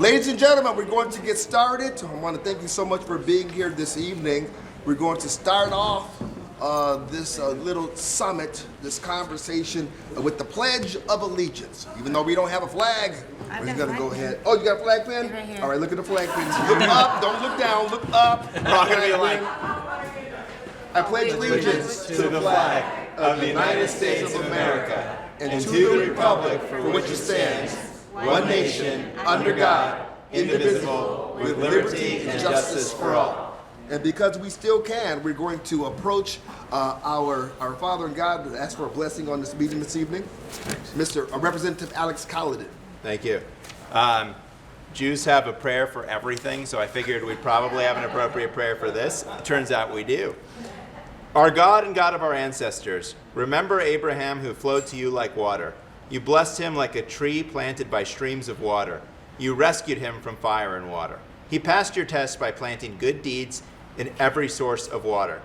Ladies and gentlemen, we're going to get started. I want to thank you so much for being here this evening. We're going to start off this little summit, this conversation with the Pledge of Allegiance. Even though we don't have a flag, we're just going to go ahead. Oh, you got a flag pin? Right here. All right, look at the flag pin. Look up, don't look down, look up. We're all going to be like, I pledge allegiance to the flag of the United States of America and to the republic for which it stands, one nation, under God, indivisible, with liberty and justice for all. And because we still can, we're going to approach our Father in God to ask for a blessing on this meeting this evening. Representative Alex Colladin. thank you. Jews have a prayer for everything, so I figured we'd probably have an appropriate prayer for this. It turns out we do. Our God and God of our ancestors, remember Abraham who flowed to you like water. You blessed him like a tree planted by streams of water. You rescued him from fire and water. He passed your test by planting good deeds in every source of water.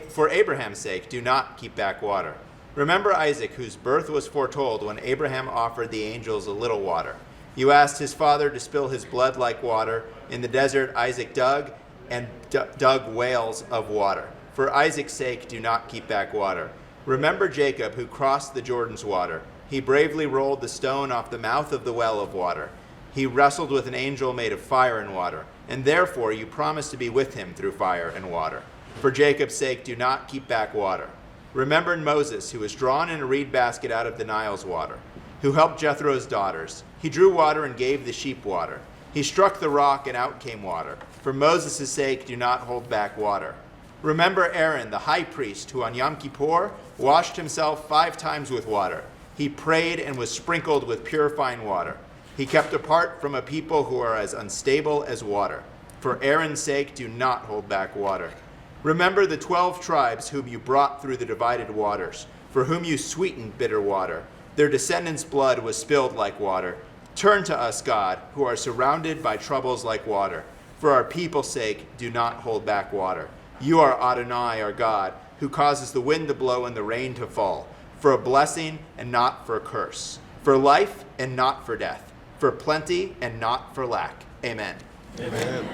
For Abraham's sake, do not keep back water. Remember Isaac, whose birth was foretold when Abraham offered the angels a little water. You asked his father to spill his blood like water. In the desert, Isaac dug and dug wells of water. For Isaac's sake, do not keep back water. Remember Jacob, who crossed the Jordan's water. He bravely rolled the stone off the mouth of the well of water. He wrestled with an angel made of fire and water, and therefore you promised to be with him through fire and water. For Jacob's sake, do not keep back water. Remember Moses, who was drawn in a reed basket out of the Nile's water, who helped Jethro's daughters. He drew water and gave the sheep water. He struck the rock and out came water. For Moses' sake, do not hold back water. Remember Aaron, the high priest, who on Yom Kippur washed himself 5 times with water. He prayed and was sprinkled with purifying water. He kept apart from a people who are as unstable as water. For Aaron's sake, do not hold back water. Remember the 12 tribes whom you brought through the divided waters, for whom you sweetened bitter water. Their descendants' blood was spilled like water. Turn to us, God, who are surrounded by troubles like water. For our people's sake, do not hold back water. You are Adonai, our God, who causes the wind to blow and the rain to fall, for a blessing and not for a curse, for life and not for death, for plenty and not for lack. Amen. Amen.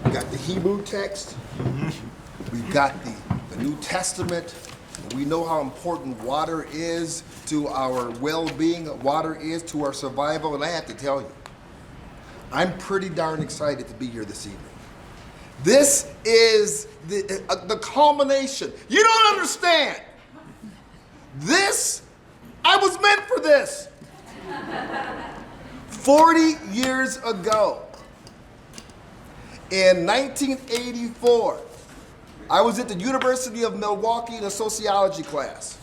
We got the Hebrew text. We've got the New Testament. We know how important water is to our well-being, water is to our survival, and I have to tell you, I'm pretty darn excited to be here this evening. This is the culmination. You don't understand. I was meant for this. 40 years ago, in 1984, I was at the University of Milwaukee in a sociology class.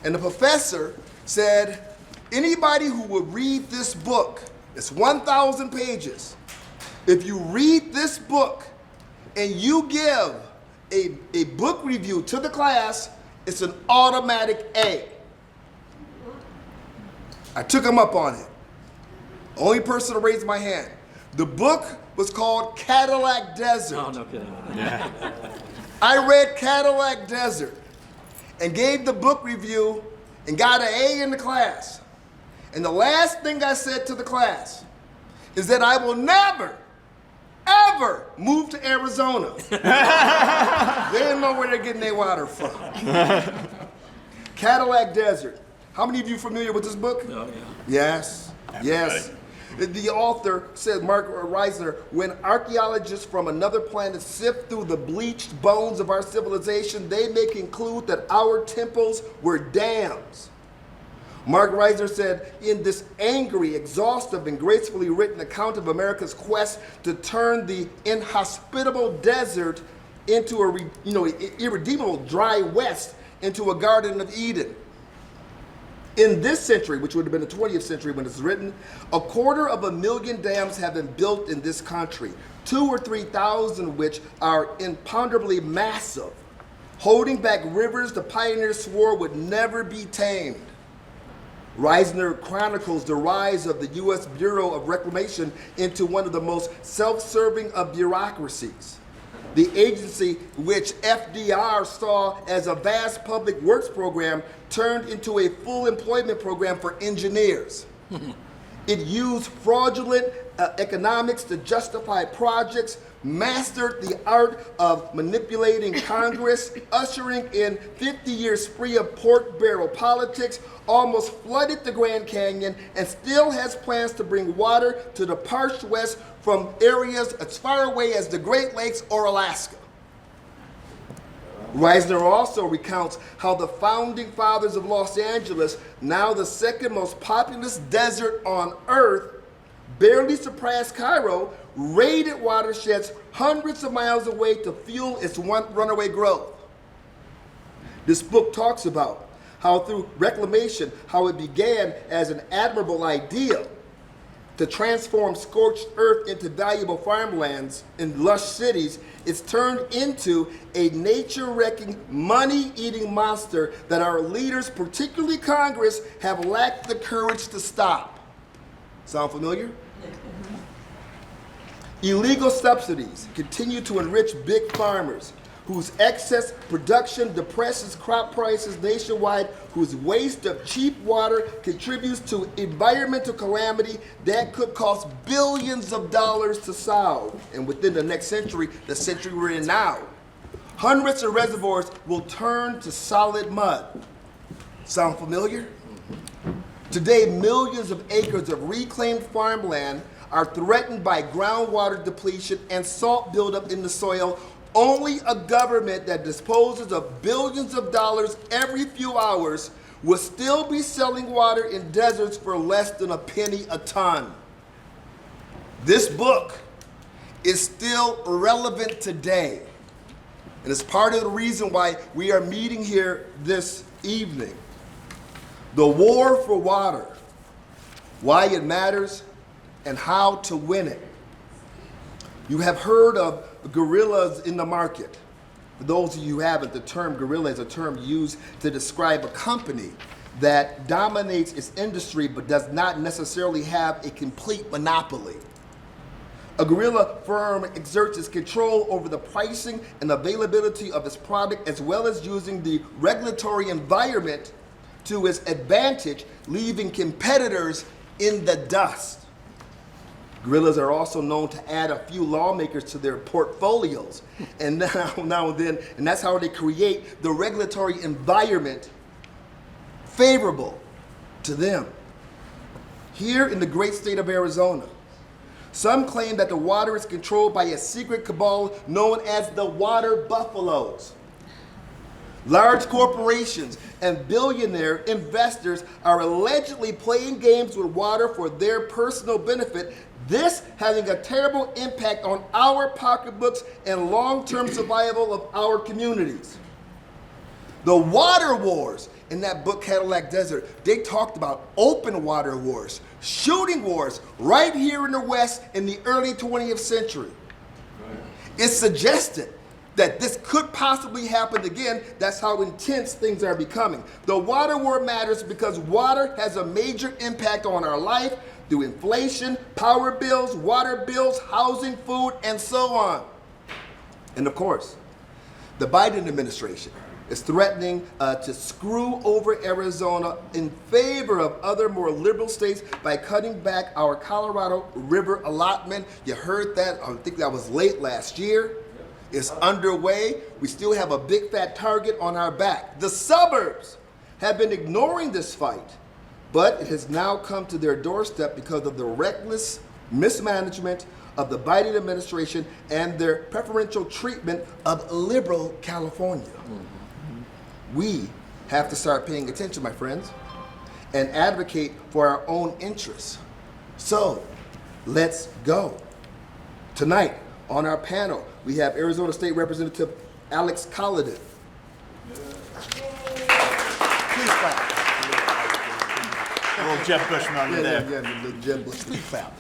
And the professor said, anybody who would read this book, it's 1,000 pages. If you read this book and you give a book review to the class, it's an automatic A. I took him up on it. Only person to raise my hand. The book was called Cadillac Desert. Oh, no kidding. I read Cadillac Desert and gave the book review and got an A in the class. And the last thing I said to the class is that I will never, ever move to Arizona. They didn't know where they're getting their water from. Cadillac Desert. How many of you familiar with this book? Oh, yeah. Yes, yes. The author said, Mark Reisner, when archaeologists from another planet sift through the bleached bones of our civilization, they may conclude that our temples were dams. Mark Reisner said, in this angry, exhaustive, and gracefully written account of America's quest to turn the inhospitable desert into irredeemable dry west into a Garden of Eden. In this century, which would have been the 20th century when it's written, 250,000 dams have been built in this country, 2,000 or 3,000 which are imponderably massive, holding back rivers the pioneers swore would never be tamed. Reisner chronicles the rise of the U.S. Bureau of Reclamation into one of the most self-serving of bureaucracies. The agency, which FDR saw as a vast public works program, turned into a full employment program for engineers. It used fraudulent economics to justify projects, mastered the art of manipulating Congress, ushering in 50-year spree of pork barrel politics, almost flooded the Grand Canyon, and still has plans to bring water to the parched West from areas as far away as the Great Lakes or Alaska. Reisner also recounts how the founding fathers of Los Angeles, now the second most populous desert on earth, barely surpassed Cairo, raided watersheds hundreds of miles away to fuel its runaway growth. This book talks about how through reclamation, how it began as an admirable idea to transform scorched earth into valuable farmlands in lush cities, it's turned into a nature-wrecking, money-eating monster that our leaders, particularly Congress, have lacked the courage to stop. Sound familiar? Illegal subsidies continue to enrich big farmers, whose excess production depresses crop prices nationwide, whose waste of cheap water contributes to environmental calamity that could cost billions of dollars to solve. And within the next century, the century we're in now, hundreds of reservoirs will turn to solid mud. Sound familiar? Today, millions of acres of reclaimed farmland are threatened by groundwater depletion and salt buildup in the soil. Only a government that disposes of billions of dollars every few hours will still be selling water in deserts for less than a penny a ton. This book is still relevant today, and it's part of the reason why we are meeting here this evening. The war for water, why it matters, and how to win it. You have heard of gorillas in the market. For those of you who haven't, the term gorilla is a term used to describe a company that dominates its industry but does not necessarily have a complete monopoly. A gorilla firm exerts its control over the pricing and availability of its product, as well as using the regulatory environment to its advantage, leaving competitors in the dust. Gorillas are also known to add a few lawmakers to their portfolios, and now and then, and that's how they create the regulatory environment favorable to them. Here in the great state of Arizona, some claim that the water is controlled by a secret cabal known as the water buffaloes. Large corporations and billionaire investors are allegedly playing games with water for their personal benefit, this having a terrible impact on our pocketbooks and long-term survival of our communities. The water wars in that book, Cadillac Desert, they talked about open water wars, shooting wars right here in the West in the early 20th century. It suggested that this could possibly happen again. That's how intense things are becoming. The water war matters because water has a major impact on our life through inflation, power bills, water bills, housing, food, and so on. And of course, the Biden administration is threatening to screw over Arizona in favor of other more liberal states by cutting back our Colorado River allotment. You heard that, I think that was late last year. It's underway. We still have a big fat target on our back. The suburbs have been ignoring this fight, but it has now come to their doorstep because of the reckless mismanagement of the Biden administration and their preferential treatment of liberal California. We have to start paying attention, my friends, and advocate for our own interests. So, let's go. Tonight, on our panel, we have Arizona State Representative Alex Collidan. Please clap. A little Jeb Bush moment there. Yeah, Jeb Bush. Please clap.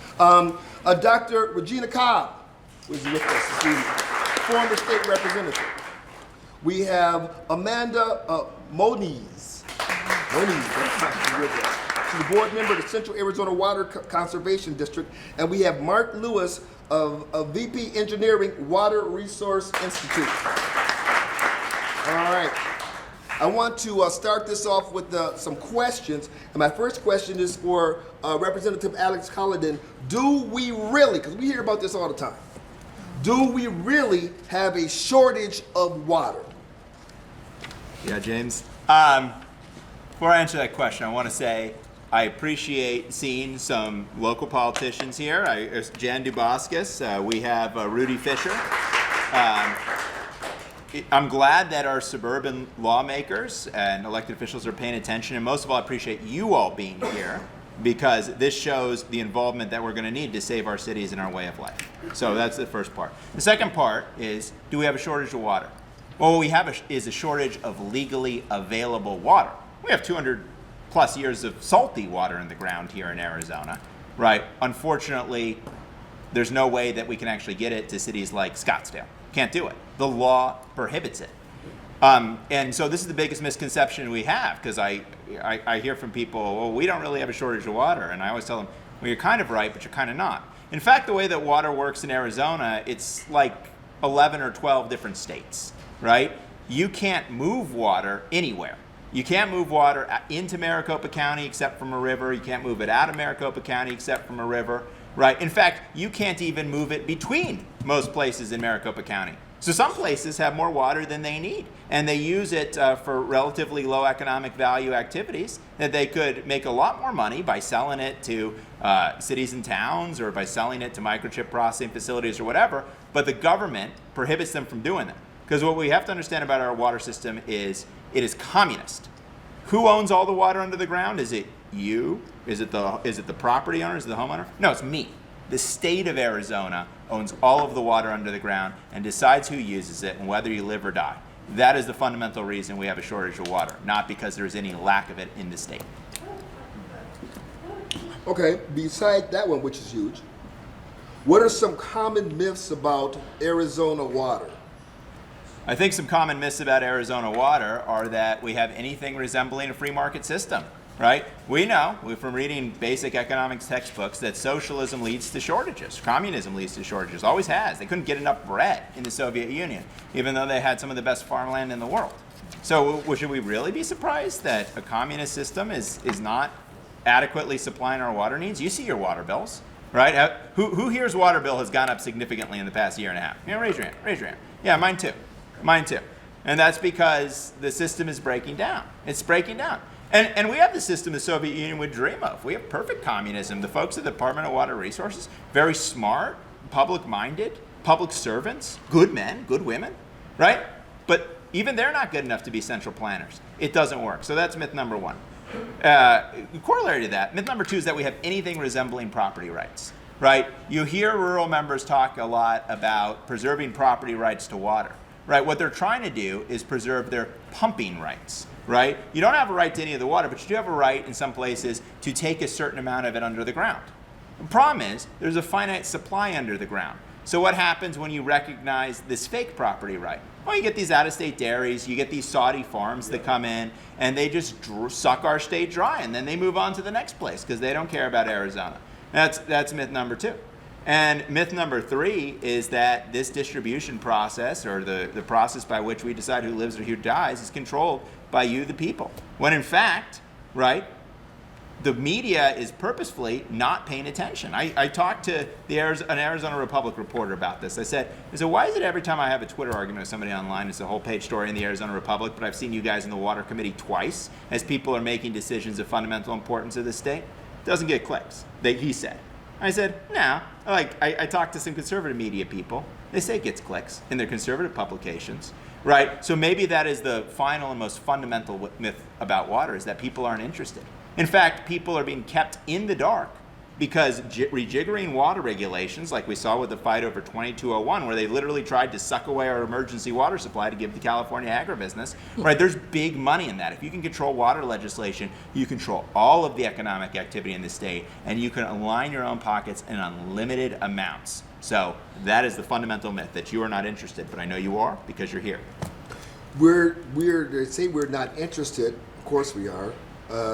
Dr. Regina Cobb was with us this evening, former state representative. We have Amanda Moniz. She's a board member of the Central Arizona Water Conservation District. And we have Mark Lewis of VP Engineering, Water Resource Institute. All right. I want to start this off with some questions. And my first question is for Representative Alex Collin. Do we really, because we hear about this all the time, do we really have a shortage of water? Yeah, James. Before I answer that question, I want to say I appreciate seeing some local politicians here. Jan Duboskus, we have Rudy Fisher. I'm glad that our suburban lawmakers and elected officials are paying attention, and most of all, I appreciate you all being here because this shows the involvement that we're going to need to save our cities and our way of life. So that's the first part. The second part is, do we have a shortage of water? Well, what we have is a shortage of legally available water. We have 200 plus years of salty water in the ground here in Arizona, right? Unfortunately, there's no way that we can actually get it to cities like Scottsdale. Can't do it. The law prohibits it. And so this is the biggest misconception we have, because I hear from people, well, we don't really have a shortage of water. And I always tell them, well, you're kind of right, but you're kind of not. In fact, the way that water works in Arizona, it's like 11 or 12 different states, right? You can't move water anywhere. You can't move water into Maricopa County except from a river. You can't move it out of Maricopa County except from a river. Right. In fact, you can't even move it between most places in Maricopa County. So some places have more water than they need, and they use it for relatively low economic value activities that they could make a lot more money by selling it to cities and towns or by selling it to microchip processing facilities or whatever, but the government prohibits them from doing that. Because what we have to understand about our water system is it is communist. Who owns all the water under the ground? Is it you? Is it the property owner? Is it the homeowner? No, it's me. The state of Arizona owns all of the water under the ground and decides who uses it and whether you live or die. That is the fundamental reason we have a shortage of water, not because there's any lack of it in the state. Okay, beside that one, which is huge, what are some common myths about Arizona water? I think some common myths about Arizona water are that we have anything resembling a free market system. Right? We know from reading basic economics textbooks that socialism leads to shortages. Communism leads to shortages. Always has. They couldn't get enough bread in the Soviet Union, even though they had some of the best farmland in the world. So should we really be surprised that a communist system is not adequately supplying our water needs? You see your water bills, right? Who here's water bill has gone up significantly in the past year and a half? You know, raise your hand. Raise your hand. Yeah, mine too. Mine too. And that's because the system is breaking down. It's breaking down. And we have the system the Soviet Union would dream of. We have perfect communism. The folks at the Department of Water Resources, very smart, public-minded, public servants, good men, good women, right? But even they're not good enough to be central planners. It doesn't work. So that's myth number one. Corollary to that, myth number two is that we have anything resembling property rights, right? You hear rural members talk a lot about preserving property rights to water, right? What they're trying to do is preserve their pumping rights. Right? You don't have a right to any of the water, but you do have a right in some places to take a certain amount of it under the ground. The problem is there's a finite supply under the ground. So what happens when you recognize this fake property right? Well, you get these out-of-state dairies, you get these Saudi farms that come in, and they just suck our state dry, and then they move on to the next place because they don't care about Arizona. That's myth number two. And myth number three is that this distribution process, or the process by which we decide who lives or who dies, is controlled by you, the people. When in fact, right, the media is purposefully not paying attention. I talked to an Arizona Republic reporter about this. I said, why is it every time I have a Twitter argument with somebody online, it's a whole page story in the Arizona Republic, but I've seen you guys in the Water Committee twice as people are making decisions of fundamental importance of the state? Doesn't get clicks, he said. I said, no. I talked to some conservative media people. They say it gets clicks in their conservative publications, right? So maybe that is the final and most fundamental myth about water, is that people aren't interested. In fact, people are being kept in the dark because rejiggering water regulations, like we saw with the fight over 2201, where they literally tried to suck away our emergency water supply to give to California agribusiness, right? There's big money in that. If you can control water legislation, you control all of the economic activity in the state, and you can align your own pockets in unlimited amounts. So that is the fundamental myth, that you are not interested, but I know you are because you're here. They say we're not interested. Of course we are.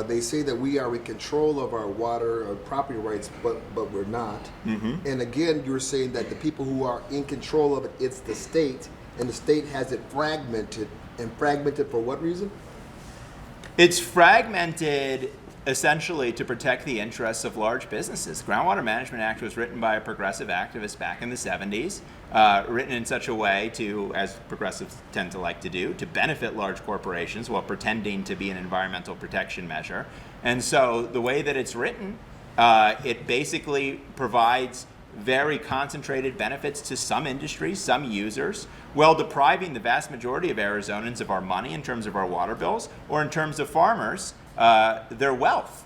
They say that we are in control of our water property rights, but we're not. Mm-hmm. And again, you're saying that the people who are in control of it, it's the state, and the state has it fragmented. And fragmented for what reason? It's fragmented essentially to protect the interests of large businesses. The Groundwater Management Act was written by a progressive activist back in the 70s, written in such a way to, as progressives tend to like to do, to benefit large corporations while pretending to be an environmental protection measure. And so the way that it's written, it basically provides very concentrated benefits to some industries, some users, while depriving the vast majority of Arizonans of our money in terms of our water bills, or in terms of farmers, their wealth,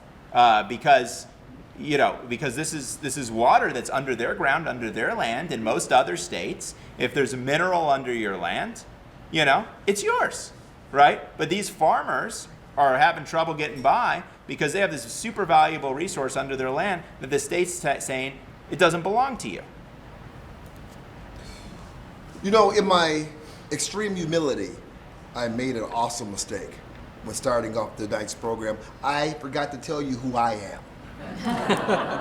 because this is water that's under their ground, under their land. In most other states, if there's a mineral under your land, it's yours, right? But these farmers are having trouble getting by because they have this super valuable resource under their land that the state's saying it doesn't belong to you. In my extreme humility, I made an awesome mistake when starting off tonight's program. I forgot to tell you who I am.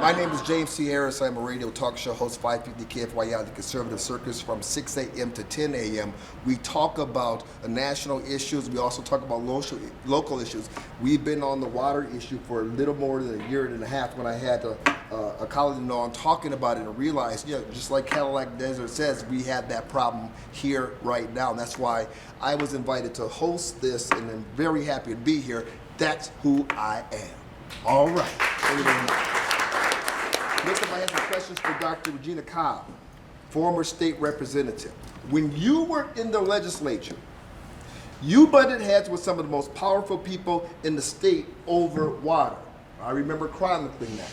My name is James C. Harris. I'm a radio talk show host, 550 KFYI, the Conservative Circus, from 6 a.m. to 10 a.m. We talk about national issues. We also talk about local issues. We've been on the water issue for a little more than a year and a half when I had a colleague on talking about it and realized, just like Cadillac Desert says, we have that problem here right now. And that's why I was invited to host this, and I'm very happy to be here. That's who I am. All right. Next up, I have some questions for Dr. Regina Cobb, former state representative. When you were in the legislature, you butted heads with some of the most powerful people in the state over water. I remember chronicling that.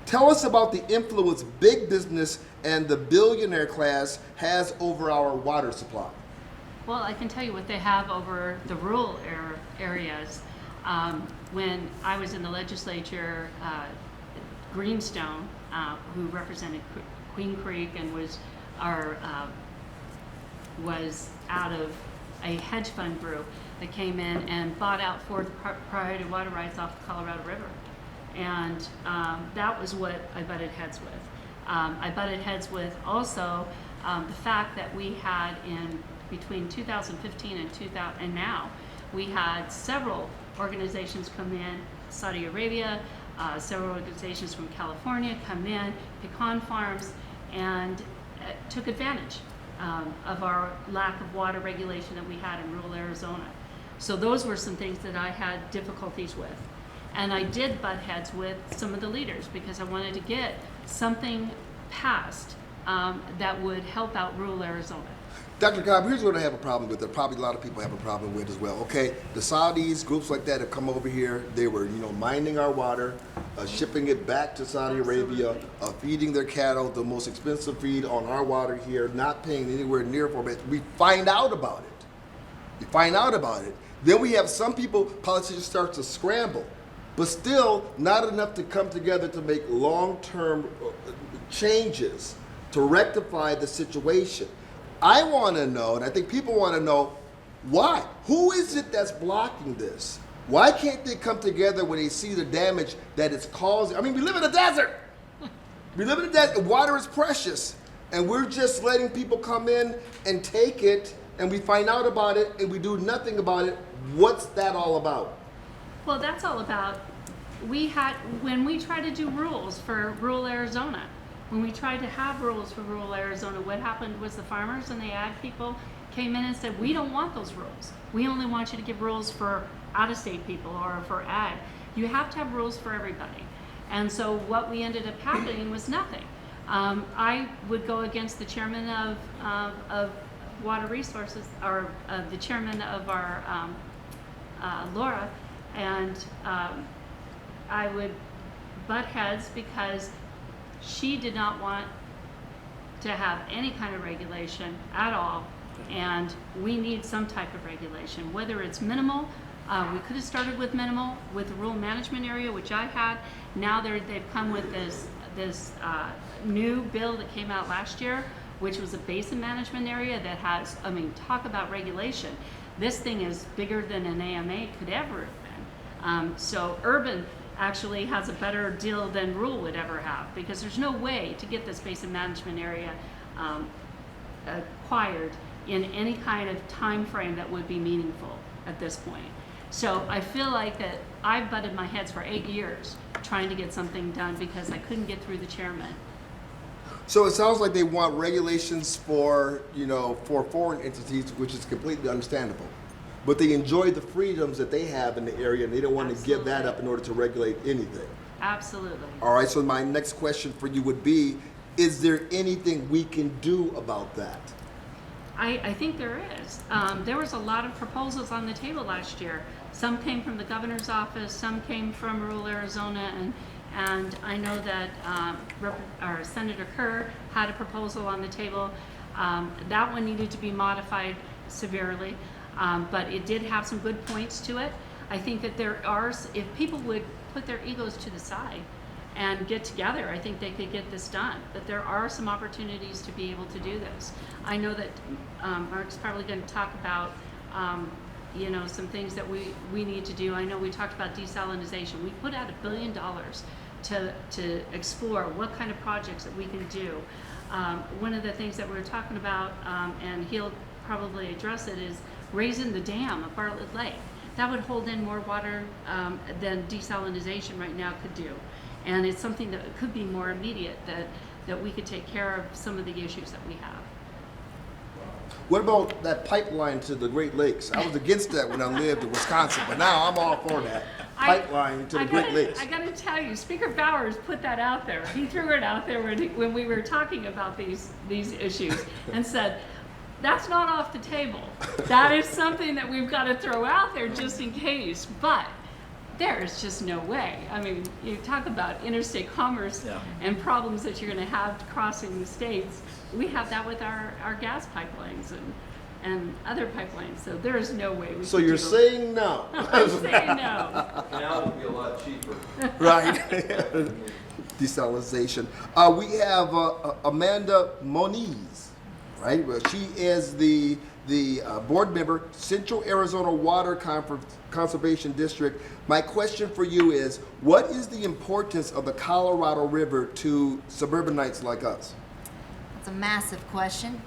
Tell us about the influence big business and the billionaire class has over our water supply. Well, I can tell you what they have over the rural areas. When I was in the legislature, Greenstone, who represented Queen Creek and was out of a hedge fund group that came in and bought out fourth priority water rights off the Colorado River. And that was what I butted heads with. I butted heads with also the fact that we had between 2015 and now, we had several organizations come in, Saudi Arabia, several organizations from California come in, pecan farms, and took advantage of our lack of water regulation that we had in rural Arizona. So those were some things that I had difficulties with. And I did butt heads with some of the leaders because I wanted to get something passed that would help out rural Arizona. Dr. Cobb, here's what I have a problem with, that probably a lot of people have a problem with as well. Okay, the Saudis, groups like that have come over here. They were, mining our water, shipping it back to Saudi Arabia, feeding their cattle the most expensive feed on our water here, not paying anywhere near for it. We find out about it. Then we have some people, politicians start to scramble, but still not enough to come together to make long-term changes to rectify the situation. I want to know, and I think people want to know, why? Who is it that's blocking this? Why can't they come together when they see the damage that it's causing? I mean, we live in a desert. Water is precious, and we're just letting people come in and take it, and we find out about it, and we do nothing about it. What's that all about? Well, that's all about, when we try to do rules for rural Arizona, when we tried to have rules for rural Arizona, what happened was the farmers and the ag people came in and said, we don't want those rules. We only want you to give rules for out-of-state people or for ag. You have to have rules for everybody. And so what we ended up happening was nothing. I would go against the chairman of Water Resources, or the chairman of our Laura, and I would butt heads because she did not want to have any kind of regulation at all, and we need some type of regulation, whether it's minimal. We could have started with minimal with the rural management area, which I had. Now they've come with this new bill that came out last year, which was a basin management area that has, talk about regulation. This thing is bigger than an AMA could ever have been. So urban actually has a better deal than rural would ever have, because there's no way to get this basin management area acquired in any kind of time frame that would be meaningful at this point. So I feel like that I've butted my heads for 8 years trying to get something done because I couldn't get through the chairman. So it sounds like they want regulations for, for foreign entities, which is completely understandable. But they enjoy the freedoms that they have in the area, and they don't want to give that up in order to regulate anything. Absolutely. All right, so my next question for you would be, is there anything we can do about that? I think there is. There was a lot of proposals on the table last year. Some came from the governor's office, some came from rural Arizona, and I know that Senator Kerr had a proposal on the table. That one needed to be modified severely, but it did have some good points to it. I think that if people would put their egos to the side and get together, I think they could get this done. But there are some opportunities to be able to do this. I know that Mark's probably going to talk about some things that we need to do. I know we talked about desalinization. We put out $1 billion to explore what kind of projects that we can do. One of the things that we're talking about, and he'll probably address it, is raising the dam at Bartlett Lake. That would hold in more water than desalinization right now could do. And it's something that could be more immediate, that we could take care of some of the issues that we have. What about that pipeline to the Great Lakes? I was against that when I lived in Wisconsin, but now I'm all for that. Pipeline to the Great Lakes. I gotta tell you, Speaker Bowers put that out there. He threw it out there when we were talking about these issues and said, that's not off the table. That is something that we've got to throw out there just in case. But there is just no way. I mean, you talk about interstate commerce and problems that you're going to have crossing the states. We have that with our gas pipelines and other pipelines. So there is no way we So can you're do it. saying no? I'm saying no. Now it'll be a lot cheaper. Right. Desalinization. We have Amanda Moniz, right? Well, she is the board member, Central Arizona Water Conservation District. My question for you is, what is the importance of the Colorado River to suburbanites like us? That's a massive question.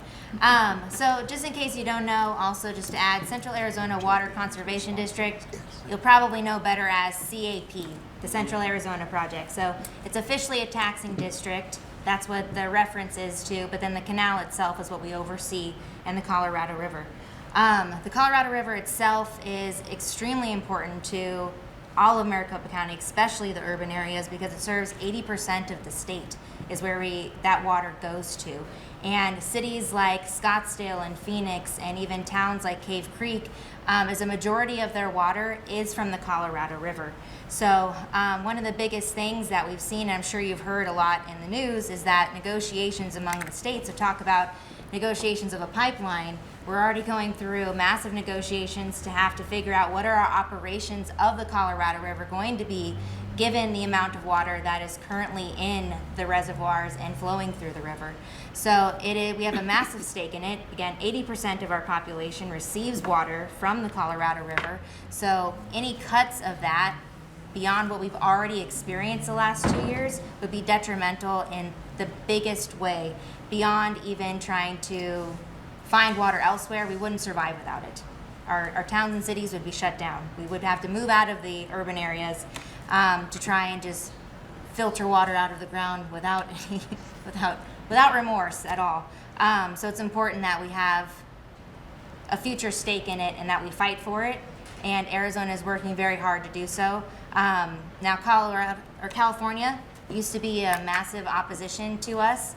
So just in case you don't know, also just to add, Central Arizona Water Conservation District, you'll probably know better as CAP, the Central Arizona Project. So it's officially a taxing district. That's what the reference is to, but then the canal itself is what we oversee, and the Colorado River. The Colorado River itself is extremely important to all of Maricopa County, especially the urban areas, because it serves 80% of the state is where that water goes to. And cities like Scottsdale and Phoenix, and even towns like Cave Creek, as a majority of their water is from the Colorado River. So one of the biggest things that we've seen, and I'm sure you've heard a lot in the news, is that negotiations among the states to talk about negotiations of a pipeline. We're already going through massive negotiations to have to figure out what are our operations of the Colorado River going to be, given the amount of water that is currently in the reservoirs and flowing through the river. So we have a massive stake in it. Again, 80% of our population receives water from the Colorado River. So any cuts of that beyond what we've already experienced the last 2 years would be detrimental in the biggest way. Beyond even trying to find water elsewhere, we wouldn't survive without it. Our towns and cities would be shut down. We would have to move out of the urban areas to try and just filter water out of the ground without remorse at all. So it's important that we have a future stake in it and that we fight for it. And Arizona is working very hard to do so. Now California used to be a massive opposition to us.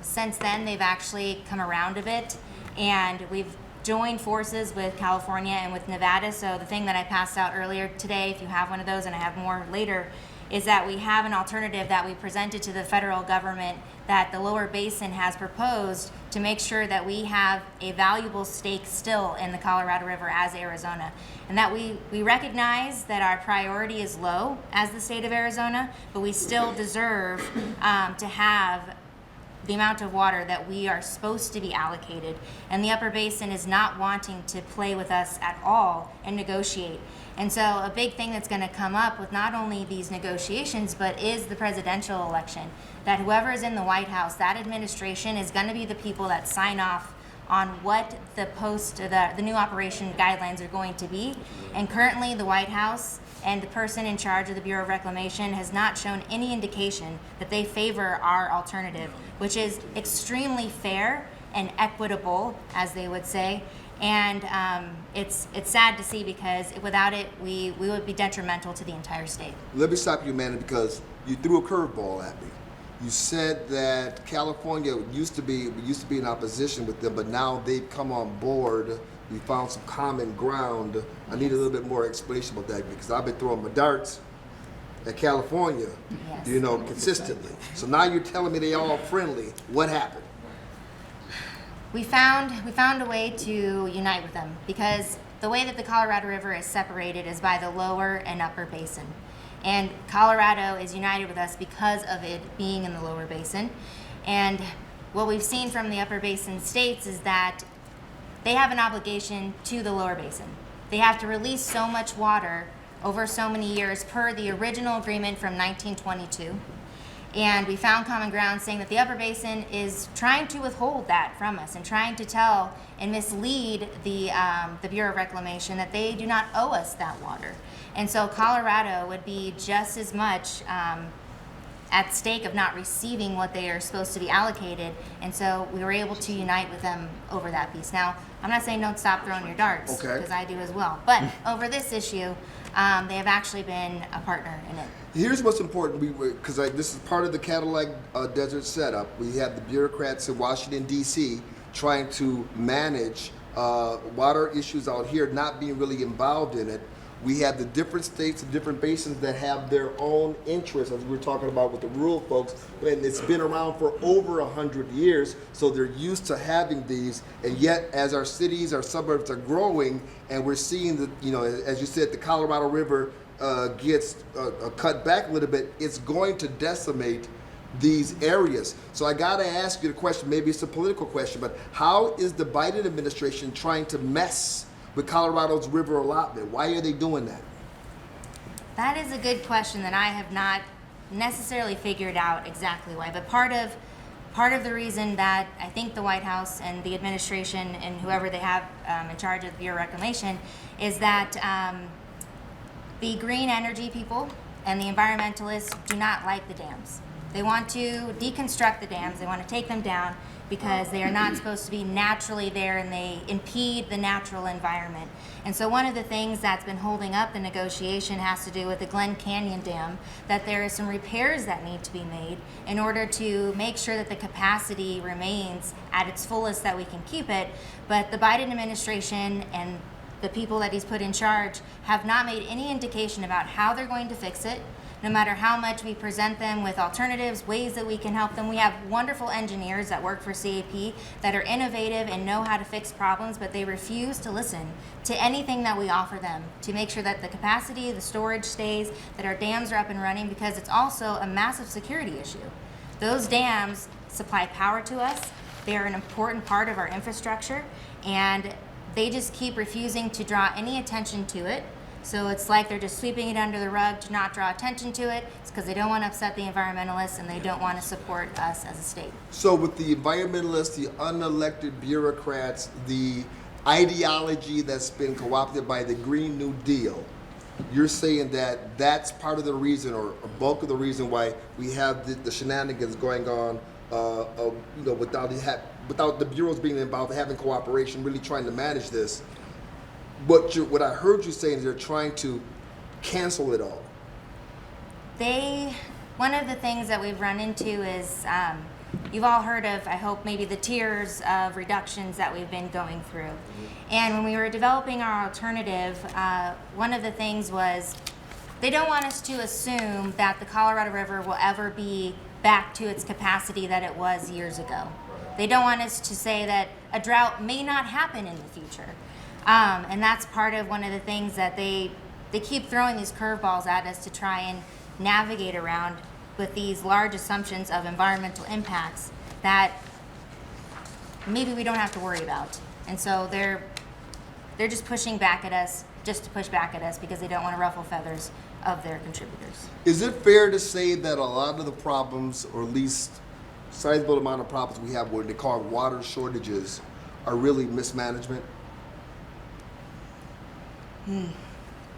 Since then, they've actually come around a bit, and we've joined forces with California and with Nevada. So the thing that I passed out earlier today, if you have one of those, and I have more later, is that we have an alternative that we presented to the federal government that the Lower Basin has proposed to make sure that we have a valuable stake still in the Colorado River as Arizona. And that we recognize that our priority is low as the state of Arizona, but we still deserve to have the amount of water that we are supposed to be allocated. And the Upper Basin is not wanting to play with us at all and negotiate. And so a big thing that's going to come up with not only these negotiations, but is the presidential election. That whoever is in the White House, that administration is going to be the people that sign off on what the new operation guidelines are going to be. And currently, the White House and the person in charge of the Bureau of Reclamation has not shown any indication that they favor our alternative, which is extremely fair and equitable, as they would say. And it's sad to see, because without it, we would be detrimental to the entire state. Let me stop you, Amanda, because you threw a curveball at me. You said that California used to be in opposition with them, but now they've come on board. We found some common ground. I need a little bit more explanation about that, because I've been throwing my darts at California, Yes. Consistently. So now you're telling me they all friendly. What happened? We found a way to unite with them, because the way that the Colorado River is separated is by the lower and upper basin. And Colorado is united with us because of it being in the lower basin. And what we've seen from the upper basin states is that they have an obligation to the lower basin. They have to release so much water over so many years per the original agreement from 1922. And we found common ground saying that the upper basin is trying to withhold that from us and trying to tell and mislead the Bureau of Reclamation that they do not owe us that water. And so Colorado would be just as much at stake of not receiving what they are supposed to be allocated. And so we were able to unite with them over that piece. Now, I'm not saying don't stop throwing your darts, Okay. because I do as well. But over this issue, they have actually been a partner in it. Here's what's important, because this is part of the Cadillac Desert setup. We have the bureaucrats in Washington, D.C. trying to manage water issues out here, not being really involved in it. We have the different states and different basins that have their own interests, as we were talking about with the rural folks, and it's been around for over 100 years, so they're used to having these. And yet, as our cities, our suburbs are growing, and we're seeing that, as you said, the Colorado River gets cut back a little bit, it's going to decimate these areas. So I gotta ask you the question, maybe it's a political question, but how is the Biden administration trying to mess with Colorado's river allotment? Why are they doing that? That is a good question that I have not necessarily figured out exactly why. But part of the reason that I think the White House and the administration and whoever they have in charge of the Bureau of Reclamation is that the green energy people and the environmentalists do not like the dams. They want to deconstruct the dams. They want to take them down because they are not supposed to be naturally there, and they impede the natural environment. And so one of the things that's been holding up the negotiation has to do with the Glen Canyon Dam, that there are some repairs that need to be made in order to make sure that the capacity remains at its fullest, that we can keep it. But the Biden administration and the people that he's put in charge have not made any indication about how they're going to fix it. No matter how much we present them with alternatives, ways that we can help them. We have wonderful engineers that work for CAP that are innovative and know how to fix problems, but they refuse to listen to anything that we offer them to make sure that the capacity, the storage stays, that our dams are up and running, because it's also a massive security issue. Those dams supply power to us. They are an important part of our infrastructure, and they just keep refusing to draw any attention to it. So it's like they're just sweeping it under the rug to not draw attention to it. It's because they don't want to upset the environmentalists, and they don't want to support us as a state. So with the environmentalists, the unelected bureaucrats, the ideology that's been co-opted by the Green New Deal, you're saying that that's part of the reason, or a bulk of the reason, why we have the shenanigans going on, without the bureaus being involved, having cooperation, really trying to manage this. What I heard you saying is they're trying to cancel it all. One of the things that we've run into is, you've all heard of, I hope, maybe the tiers of reductions that we've been going through. And when we were developing our alternative, one of the things was they don't want us to assume that the Colorado River will ever be back to its capacity that it was years ago. They don't want us to say that a drought may not happen in the future. And that's part of one of the things that they keep throwing these curveballs at us to try and navigate around with these large assumptions of environmental impacts that maybe we don't have to worry about. And so they're just pushing back at us just to push back at us because they don't want to ruffle feathers of their contributors. Is it fair to say that a lot of the problems, or at least sizable amount of problems we have, what they call water shortages, are really mismanagement?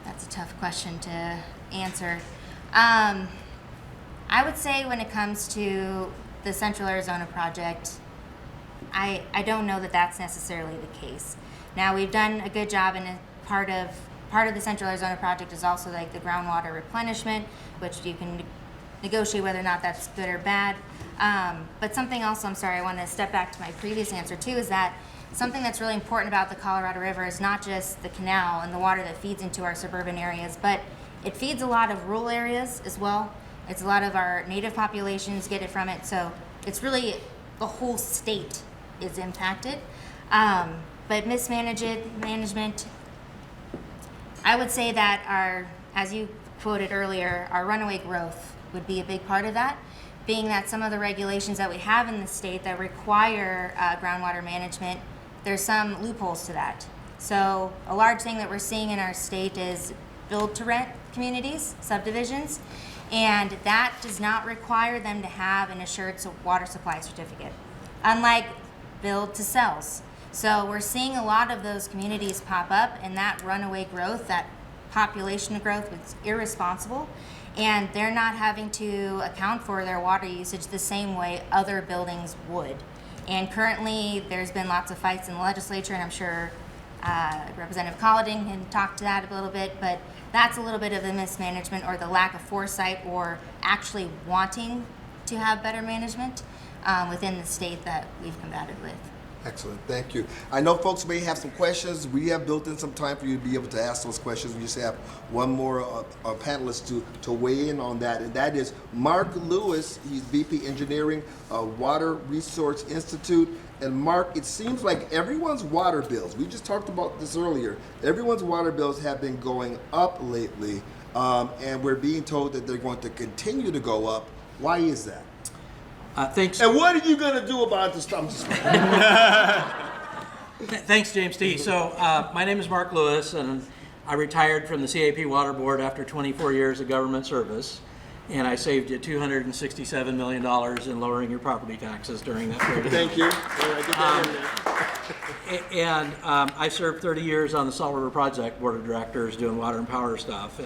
That's a tough question to answer. I would say when it comes to the Central Arizona project, I don't know that that's necessarily the case. Now, we've done a good job, and part of the Central Arizona project is also like the groundwater replenishment, which you can negotiate whether or not that's good or bad. But something else, I'm sorry, I want to step back to my previous answer too, is that something that's really important about the Colorado River is not just the canal and the water that feeds into our suburban areas, but it feeds a lot of rural areas as well. It's a lot of our native populations get it from it, so it's really the whole state is impacted. But management, I would say that our, as you quoted earlier, our runaway growth would be a big part of that, being that some of the regulations that we have in the state that require groundwater management, there's some loopholes to that. So a large thing that we're seeing in our state is build-to-rent communities, subdivisions, and that does not require them to have an assured water supply certificate, unlike build-to-sells. So we're seeing a lot of those communities pop up, and that runaway growth, that population growth, is irresponsible, and they're not having to account for their water usage the same way other buildings would. And currently, there's been lots of fights in the legislature, and I'm sure Representative Collading can talk to that a little bit, but that's a little bit of the mismanagement or the lack of foresight or actually wanting to have better management within the state that we've combated with. Excellent, thank you. I know folks may have some questions. We have built in some time for you to be able to ask those questions. We just have one more panelist to weigh in on that, and that is Mark Lewis. He's VP Engineering, Water Resource Institute. And Mark, it seems like everyone's water bills, we just talked about this earlier, everyone's water bills have been going up lately, and we're being told that they're going to continue to go up. Why is that? Thanks. And what are you going to do about this? I'm just Thanks, James T. So my name is Mark Lewis, and I retired from the CAP Water Board after 24 years of government service, and I saved you $267 million in lowering your property taxes during that period. Thank you. All right, get that in there. And I served 30 years on the Salt River Project Board of Directors doing water and power stuff.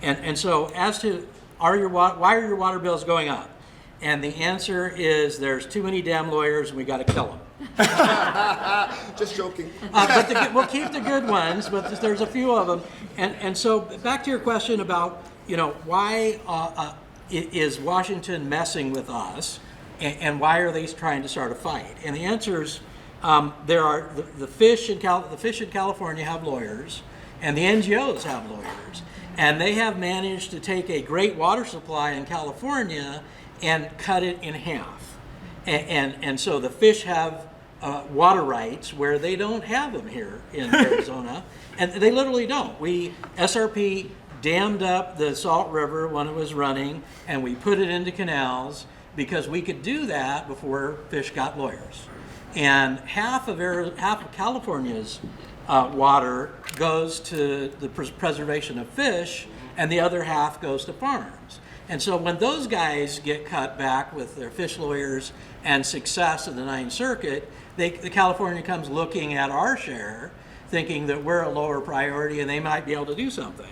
And so as to why are your water bills going up? And the answer is there's too many damn lawyers and we got to kill them. Just joking. But we'll keep the good ones, but there's a few of them. And so back to your question about, why is Washington messing with us, and why are they trying to start a fight? And the answer is there are the fish in California have lawyers, and the NGOs have lawyers, and they have managed to take a great water supply in California and cut it in half. And so the fish have water rights where they don't have them here in Arizona, and they literally don't. SRP dammed up the Salt River when it was running, and we put it into canals because we could do that before fish got lawyers. And half of California's water goes to the preservation of fish, and the other half goes to farms. And so when those guys get cut back with their fish lawyers and success in the Ninth Circuit, the California comes looking at our share, thinking that we're a lower priority and they might be able to do something.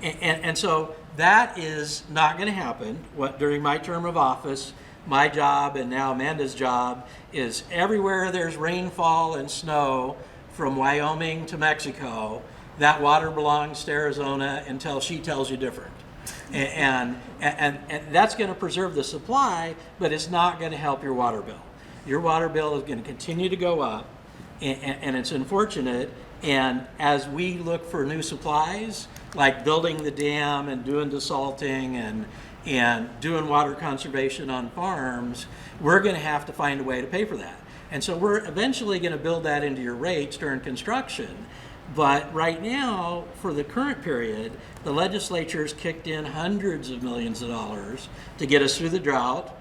And so that is not going to happen. During my term of office, my job and now Amanda's job is everywhere there's rainfall and snow from Wyoming to Mexico, that water belongs to Arizona until she tells you different. And that's going to preserve the supply, but it's not going to help your water bill. Your water bill is going to continue to go up, and it's unfortunate. And as we look for new supplies, like building the dam and doing desalting and doing water conservation on farms, we're going to have to find a way to pay for that. And so we're eventually going to build that into your rates during construction. But right now, for the current period, the legislature's kicked in hundreds of millions of dollars to get us through the drought,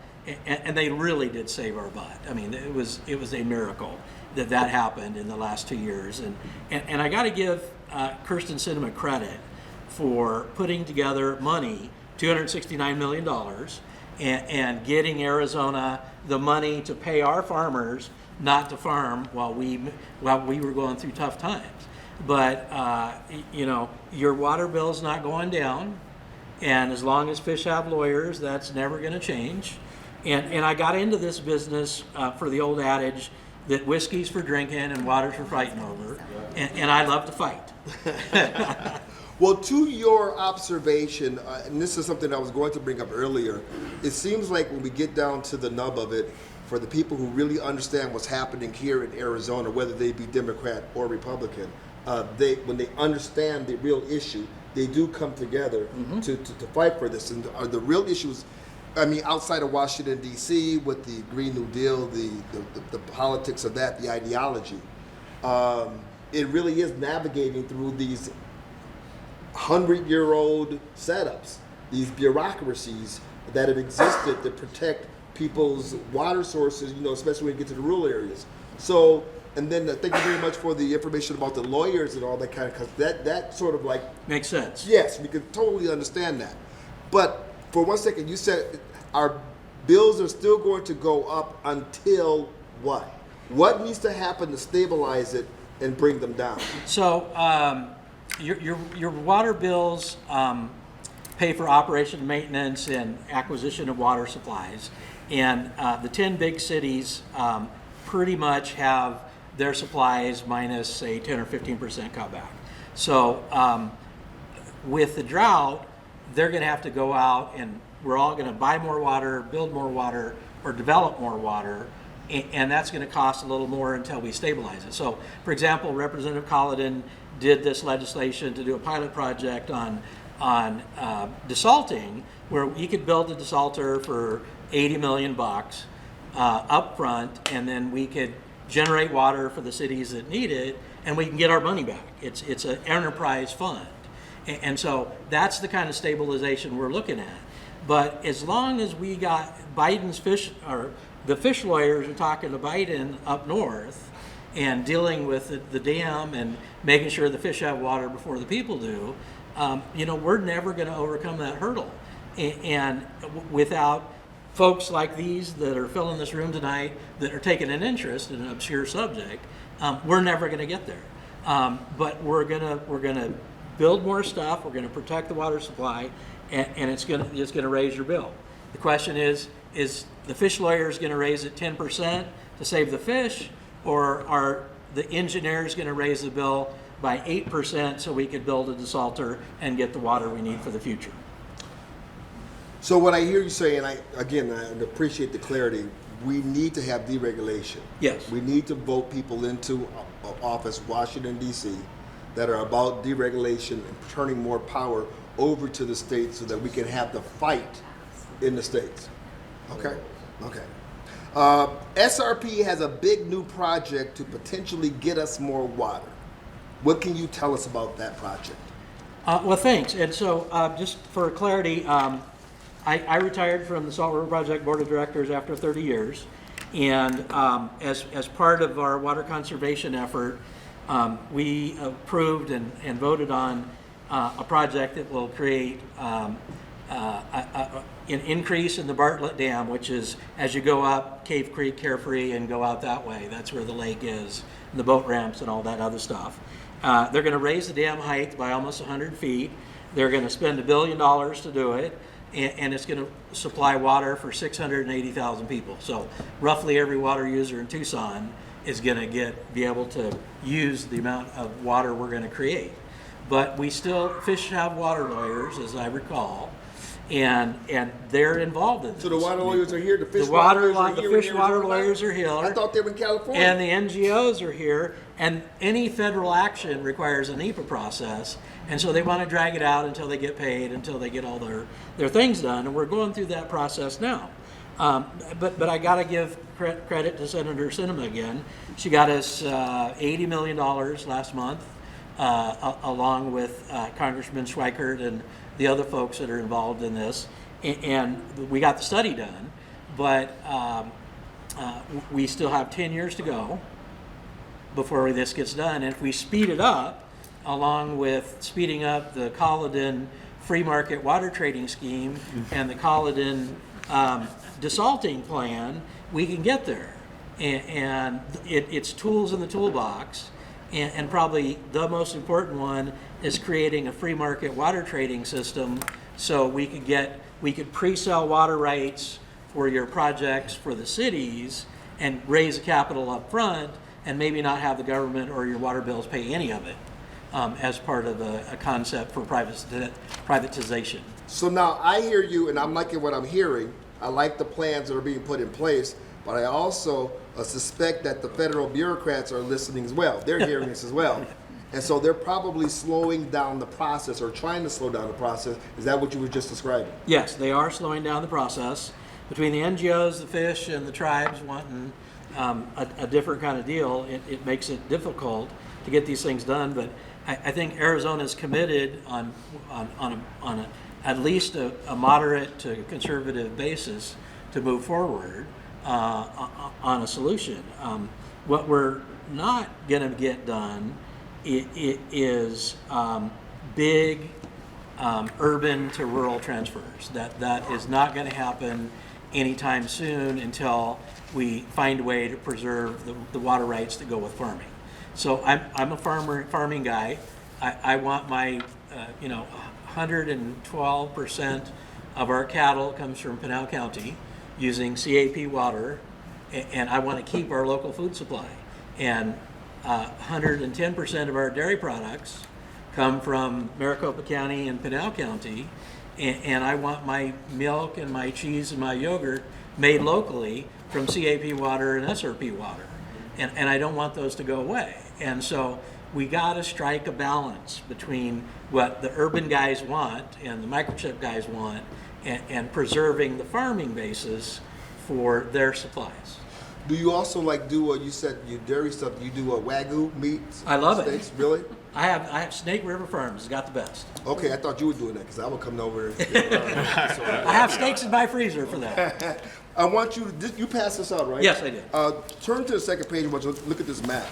and they really did save our butt. I mean, it was a miracle that happened in the last 2 years. And I got to give Kyrsten Sinema credit for putting together money, $269 million, and getting Arizona the money to pay our farmers not to farm while we were going through tough times. But you know, your water bill's not going down, and as long as fish have lawyers, that's never going to change. And I got into this business for the old adage that whiskey's for drinking and water's for fighting over, and I love to fight. Well, to your observation, and this is something I was going to bring up earlier, it seems like when we get down to the nub of it, for the people who really understand what's happening here in Arizona, whether they be Democrat or Republican, when they understand the real issue, they do come together to fight for this. And the real issues, I mean, outside of Washington, D.C., with the Green New Deal, the politics of that, the ideology, it really is navigating through these 100-year-old setups, these bureaucracies that have existed to protect people's water sources, you know, especially when you get to the rural areas. So, and then thank you very much for the information about the lawyers and all that kind of, because that sort of like Makes sense. yes, we can totally understand that. But for 1 second, you said our bills are still going to go up until what? What needs to happen to stabilize it and bring them down? So your water bills pay for operation and maintenance and acquisition of water supplies. And the 10 big cities pretty much have their supplies minus, say, 10 or 15% cutback. So with the drought, they're going to have to go out and we're all going to buy more water, build more water, or develop more water, and that's going to cost a little more until we stabilize it. So, for example, Representative Colladin did this legislation to do a pilot project on desalting, where you could build a desalter for $80 million up front, and then we could generate water for the cities that need it, and we can get our money back. It's an enterprise fund. And so that's the kind of stabilization we're looking at. But as long as we got Biden's fish, or the fish lawyers are talking to Biden up north and dealing with the dam and making sure the fish have water before the people do, you know, we're never going to overcome that hurdle. And without folks like these that are filling this room tonight that are taking an interest in an obscure subject, we're never going to get there. But we're gonna build more stuff. We're going to protect the water supply, and it's going to raise your bill. The question is the fish lawyers going to raise it 10% to save the fish, or are the engineers going to raise the bill by 8% so we could build a desalter and get the water we need for the future? So what I hear you say, and I appreciate the clarity, we need to have deregulation. Yes. We need to vote people into office, Washington, D.C., that are about deregulation and turning more power over to the states so that we can have the fight in the states. Okay? Okay. SRP has a big new project to potentially get us more water. What can you tell us about that project? Well, thanks. And so just for clarity, I retired from the Salt River Project Board of Directors after 30 years. And as part of our water conservation effort, we approved and voted on a project that will create an increase in the Bartlett Dam, which is as you go up Cave Creek, Carefree, and go out that way. That's where the lake is, and the boat ramps and all that other stuff. They're going to raise the dam height by almost 100 feet. They're going to spend $1 billion to do it, and it's going to supply water for 680,000 people. So roughly every water user in Tucson is going to be able to use the amount of water we're going to create. But fish have water lawyers, as I recall, and they're involved in this. So the water lawyers are here, the fish The lawyers are here. fish water lawyers are here. I thought they were in California. And the NGOs are here, and any federal action requires an NEPA process, and so they want to drag it out until they get paid, until they get all their things done, and we're going through that process now. But I got to give credit to Senator Sinema again. She got us $80 million last month, along with Congressman Schweikert and the other folks that are involved in this, and we got the study done, but we still have 10 years to go before this gets done. And if we speed it up, along with speeding up the Colladin free market water trading scheme and the Colladin desalting plan, we can get there. And it's tools in the toolbox. And probably the most important one is creating a free market water trading system so we could pre-sell water rights for your projects for the cities and raise the capital up front and maybe not have the government or your water bills pay any of it as part of a concept for privatization. So now I hear you, and I'm liking what I'm hearing. I like the plans that are being put in place, but I also suspect that the federal bureaucrats are listening as well. They're hearing this as well. And so they're probably slowing down the process or trying to slow down the process. Is that what you were just describing? Yes, they are slowing down the process. Between the NGOs, the fish, and the tribes wanting a different kind of deal, it makes it difficult to get these things done. But I think Arizona's committed on at least a moderate to conservative basis to move forward on a solution. What we're not going to get done is big urban to rural transfers. That is not going to happen anytime soon until we find a way to preserve the water rights that go with farming. So I'm a farming guy. I want my 112% of our cattle comes from Pinal County using CAP water, and I want to keep our local food supply. And 110% of our dairy products come from Maricopa County and Pinal County, and I want my milk and my cheese and my yogurt made locally from CAP water and SRP water. And I don't want those to go away. And so we got to strike a balance between what the urban guys want and the microchip guys want and preserving the farming basis for their supplies. Do you also you said your dairy stuff, you do a Wagyu meat? I love it. Steaks? Really? I have Snake River Farms, it's got the best. Okay, I thought you were doing that because I would come over. I have steaks in my freezer for that. I want you to, you passed this out, right? Yes, I did. Turn to the second page. I want you to look at this map.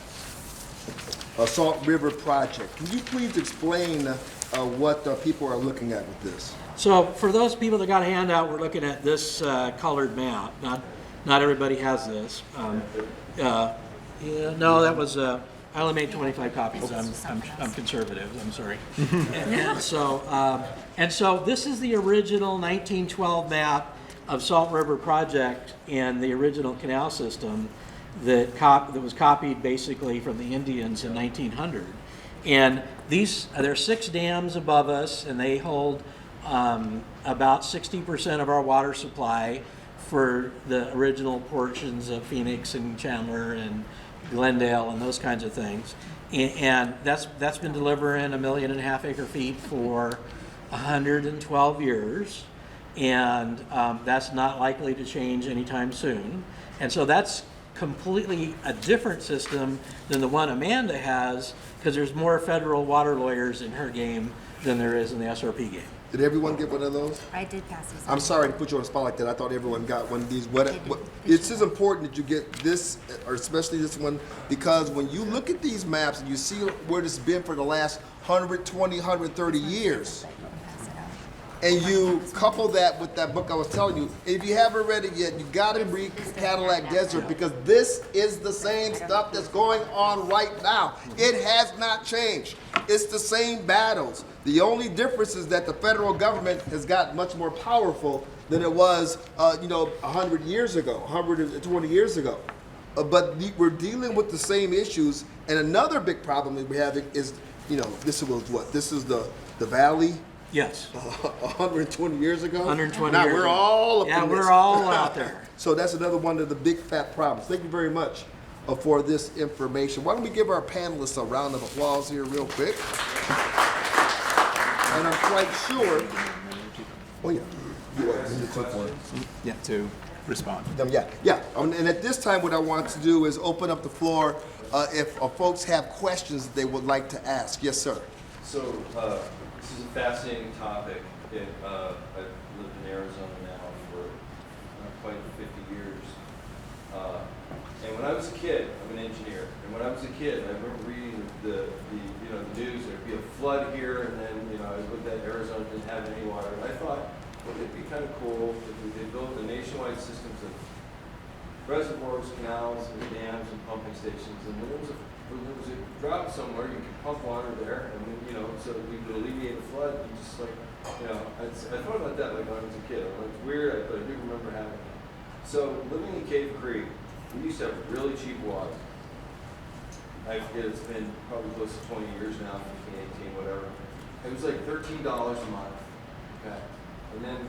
Salt River Project. Can you please explain what people are looking at with this? So for those people that got a handout, we're looking at this colored map. Not everybody has this. No, that was, I only made 25 copies. I'm conservative, I'm sorry. and so this is the original 1912 map of Salt River Project and the original canal system that was copied basically from the Indians in 1900. And there are 6 dams above us, and they hold about 60% of our water supply for the original portions of Phoenix and Chandler and Glendale and those kinds of things. And that's been delivering 1.5 million acre feet for 112 years. And that's not likely to change anytime soon. And so that's completely a different system than the one Amanda has, because there's more federal water lawyers in her game than there is in the SRP game. Did everyone get one of those? I did pass these. I'm sorry to put you on the spot like that. I thought everyone got one of these. It's just important that you get this, or especially this one, because when you look at these maps and you see where this has been for the last 120, 130 years, and you couple that with that book I was telling you, if you haven't read it yet, you got to read Cadillac Desert, because this is the same stuff that's going on right now. It has not changed. It's the same battles. The only difference is that the federal government has got much more powerful than it was, 100 years ago, 120 years ago. But we're dealing with the same issues. And another big problem that we're having is, this was what? This is the valley. Yes. 120 years ago? 120 now years we're ago. all up in this. We're all out there. So that's another one of the big fat problems. Thank you very much for this information. Why don't we give our panelists a round of applause here real quick? And I'm quite sure. Oh yeah. Yeah, to respond. Yeah. And at this time, what I want to do is open up the floor if folks have questions they would like to ask. Yes, sir. So this is a fascinating topic. I've lived in Arizona now for quite 50 years. And when I was a kid, I'm an engineer. And when I was a kid, I remember reading the news. There'd be a flood here, and then I looked at Arizona didn't have any water. And I thought, but it'd be kind of cool if we could build the nationwide systems of reservoirs, canals, and dams, and pumping stations, and when there was a drought somewhere, you could pump water there, and then, you know, so that we could alleviate a flood, and just like, you know, I thought about that like when I was a kid. It's weird, but I do remember having it. So living in Cave Creek, we used to have really cheap water. I forget, it's been probably close to 20 years now, 15, 18, whatever. It was like $13 a month. Okay, and then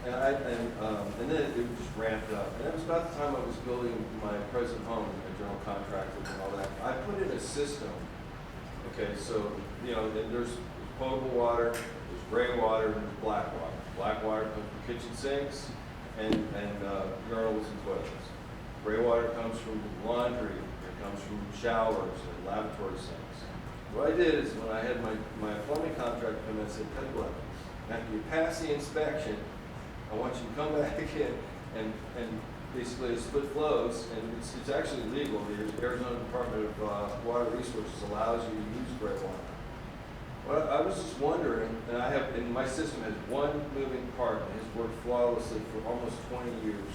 and then it just ramped up. And that was about the time I was building my present home, my general contractors and all that. I put in a system. Okay, so you know, there's potable water, there's gray water, and there's black water. Black water comes from kitchen sinks and urinals and toilets. Gray water comes from laundry. It comes from showers and lavatory sinks. What I did is when I had my plumbing contractor come in, I said, tell you what, after you pass the inspection, I want you to come back in and basically split flows, and it's actually legal. The Arizona Department of Water Resources allows you to use gray water. Well, I was just wondering, and my system has one moving part and has worked flawlessly for almost 20 years.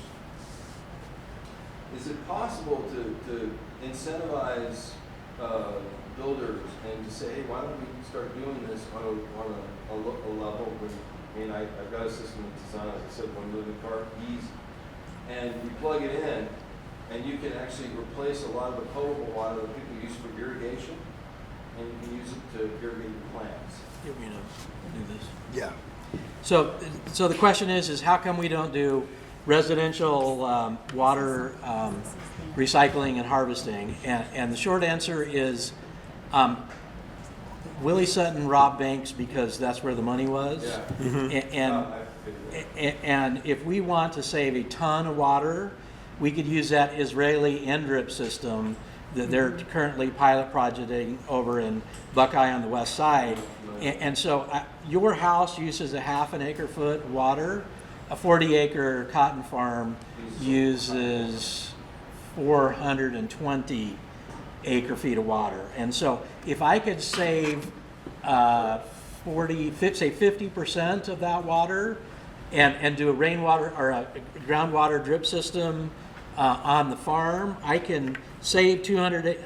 Is it possible to incentivize builders and to say, hey, why don't we start doing this on a level where, I mean, I've got a system that's designed, like I said, one moving part, easy. And you plug it in, and you can actually replace a lot of the potable water that people use for irrigation, and you can use it to irrigate your plants. You know, do this. Yeah. So the question is how come we don't do residential water recycling and harvesting? And the short answer is Willie Sutton robbed banks because that's where the money was. Yeah. And if we want to save a ton of water, we could use that Israeli NDRIP system that they're currently pilot projecting over in Buckeye on the west side. And so your house uses a half an acre foot of water. A 40-acre cotton farm uses 420 acre feet of water. And so if I could save 50% of that water and do a rainwater or a groundwater drip system on the farm, I can save 200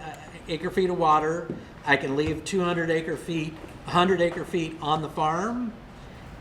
acre feet of water. I can leave 100 acre feet on the farm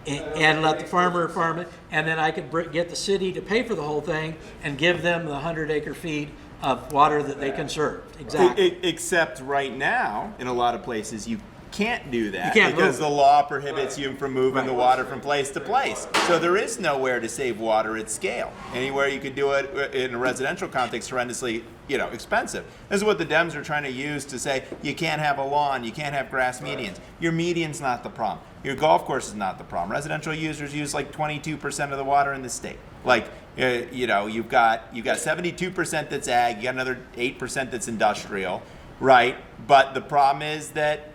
and let the farmer farm it, and then I could get the city to pay for the whole thing and give them the 100 acre feet of water that they conserved. Exactly. Except right now, in a lot of places, you can't do that You can't because move the it. law prohibits you from moving the Right. water from place to place. So there is nowhere to save water at scale. Anywhere you could do it in a residential context, horrendously, expensive. This is what the Dems are trying to use to say you can't have a lawn, you can't have grass medians. Your median's not the problem. Your golf course is not the problem. Residential users use like 22% of the water in the state. Like, you've got 72% that's ag, you got another 8% that's industrial, right? But the problem is that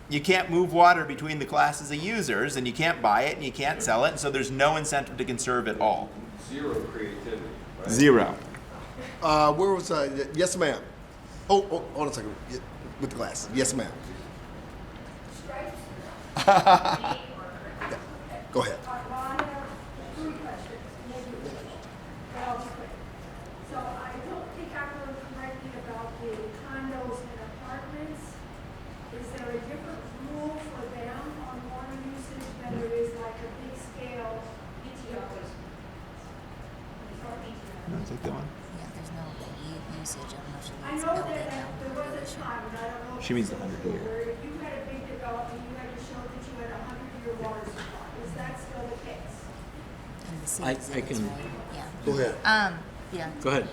you can't move water between the classes of users, and you can't buy it, and you can't sell it, and so there's no incentive to conserve at all. Zero creativity, right? Zero. Where was I? Yes, ma'am. Oh, hold on a second. With the glasses. Yes, ma'am. Go ahead. Well, I have three questions, maybe they'll be quick. So I don't think I heard correctly about the condos and apartments. Is there a different rule for them on water usage than there is like a big scale BTO? Take that one. Yeah, there's no usage. I don't know if she I means know building that now. there was a time, and I don't know. if She means it's the 100 still year. where if you had a big development, you had to show that you had a 100-year water supply. Is that still the case? In the I city, can- right? Yeah. Go ahead. Yeah. Go ahead.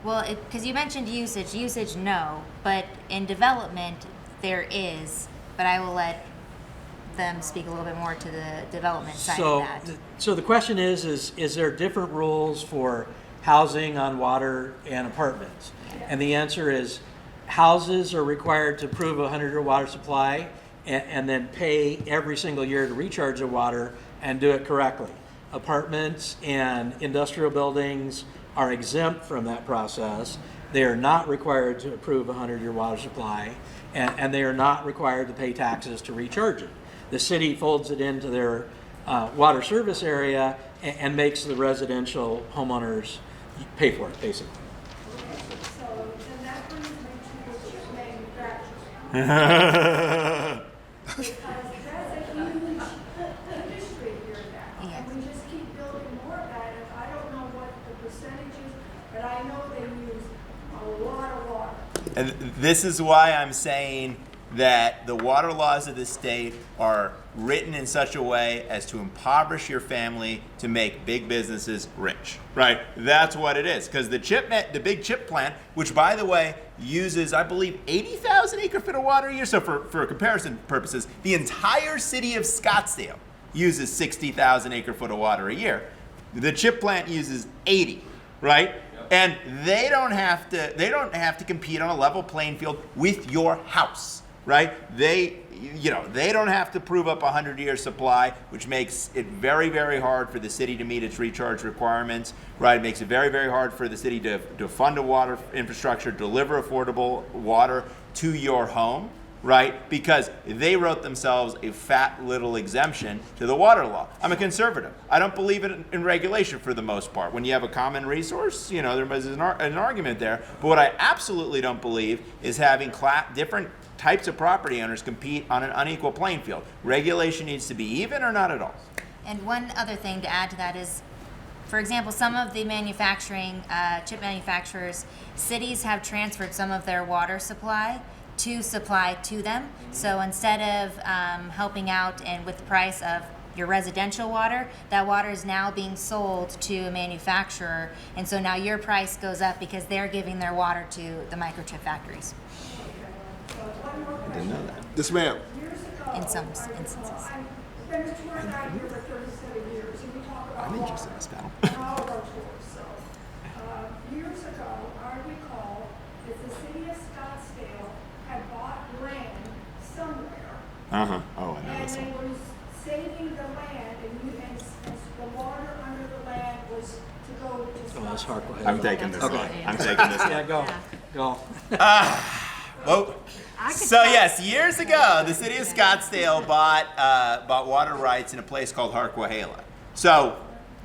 Well, because you mentioned usage, no, but in development, there is, but I will let them speak a little bit more to the development side of that. So the question is there different rules for housing on water and apartments? And the answer is houses are required to prove a 100-year water supply and then pay every single year to recharge the water and do it correctly. Apartments and industrial buildings are exempt from that process. They are not required to approve a 100-year water supply, and they are not required to pay taxes to recharge it. The city folds it into their water service area and makes the residential homeowners pay for it, basically. So then that brings me to the chip manufacturer. Because that's a huge industry here now. Yes. And we just keep building more of that. And I don't know what the percentage is, but I know they use a lot of water. And this is why I'm saying that the water laws of the state are written in such a way as to impoverish your family to make big businesses rich, right? That's what it is. Because the big chip plant, which by the way uses, I believe, 80,000 acre foot of water a year. So for comparison purposes, the entire city of Scottsdale uses 60,000 acre foot of water a year. The chip plant uses 80, right? And they don't have to compete on a level playing field with your house, right? They don't have to prove up a 100-year supply, which makes it very, very hard for the city to meet its recharge requirements, right? It makes it very, very hard for the city to fund a water infrastructure, deliver affordable water to your home, right? Because they wrote themselves a fat little exemption to the water law. I'm a conservative. I don't believe in regulation for the most part. When you have a common resource, there is an argument there. But what I absolutely don't believe is having different types of property owners compete on an unequal playing field. Regulation needs to be even or not at all. And one other thing to add to that is, for example, some of the chip manufacturers, cities have transferred some of their water supply to them. So instead of helping out and with the price of your residential water, that water is now being sold to a manufacturer, and so now your price goes up because they're giving their water to the microchip factories I didn't know that. Yes, ma'am. Years ago. in some instances. I've been a tour guide here for 37 years, and we talk about I'm water interested in this battle. on all of our tours. So, years ago, I recall that the city of Scottsdale had bought land somewhere, Uh-huh. Oh, I know and this they one. was saving the land, and the water under the land was to go to Oh, that's Scottsdale. Hartwell. I'm taking this Okay. one. I'm taking this Yeah, one. go. Well, so yes, years ago, the city of Scottsdale bought water rights in a place called Harquahala. So,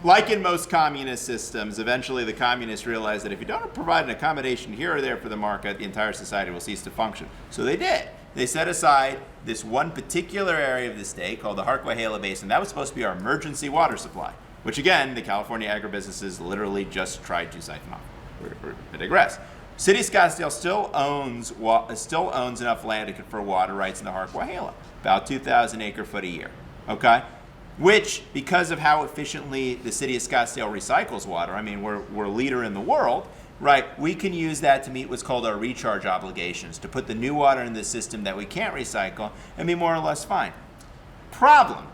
like in most communist systems, eventually the communists realized that if you don't provide an accommodation here or there for the market, the entire society will cease to function. So they did. They set aside this one particular area of the state called the Harquahala Basin. That was supposed to be our emergency water supply, which again, the California agribusinesses literally just tried to siphon off. I digress. City of Scottsdale still owns enough land to confer water rights in the Harquahala, about 2,000 acre foot a year, okay? Which, because of how efficiently the city of Scottsdale recycles water, I mean, we're a leader in the world, right? We can use that to meet what's called our recharge obligations, to put the new water in the system that we can't recycle and be more or less fine. Problem,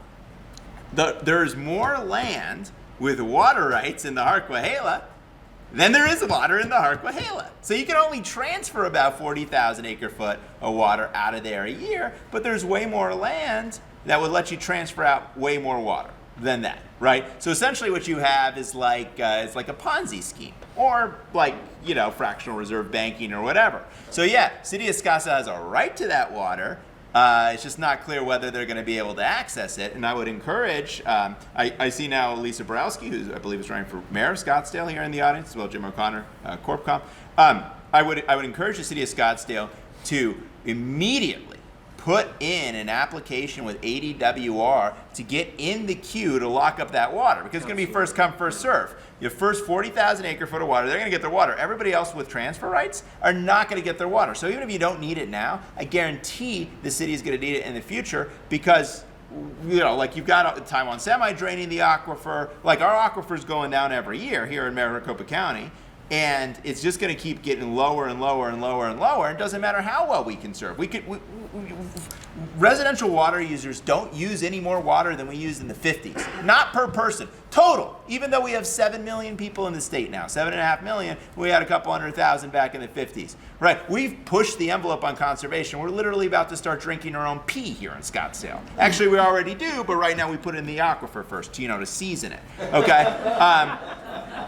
there's more land with water rights in the Harquahala than there is water in the Harquahala. So you can only transfer about 40,000 acre foot of water out of there a year, but there's way more land that would let you transfer out way more water than that, right? So essentially what you have is it's like a Ponzi scheme, or fractional reserve banking or whatever. So yeah, City of Scottsdale has a right to that water. It's just not clear whether they're going to be able to access it. And I would encourage, I see now Lisa Borowski, who I believe is running for mayor of Scottsdale here in the audience, as well as Jim O'Connor, CorpCom. I would encourage the city of Scottsdale to immediately put in an application with ADWR to get in the queue to lock up that water, because it's going to be first come, first serve. Your first 40,000 acre foot of water, they're going to get their water. Everybody else with transfer rights are not going to get their water. So even if you don't need it now, I guarantee the city is going to need it in the future, because you've got Taiwan Semi draining the aquifer. Like, our aquifer's going down every year here in Maricopa County, and it's just going to keep getting lower and lower and lower and lower. It doesn't matter how well we conserve. Residential water users don't use any more water than we used in the 50s. Not per person. Total. Even though we have 7 million people in the state now. 7.5 million. We had a couple 100,000 back in the 50s. Right. We've pushed the envelope on conservation. We're literally about to start drinking our own pee here in Scottsdale. Actually, we already do, but right now we put it in the aquifer first, to season it. Okay?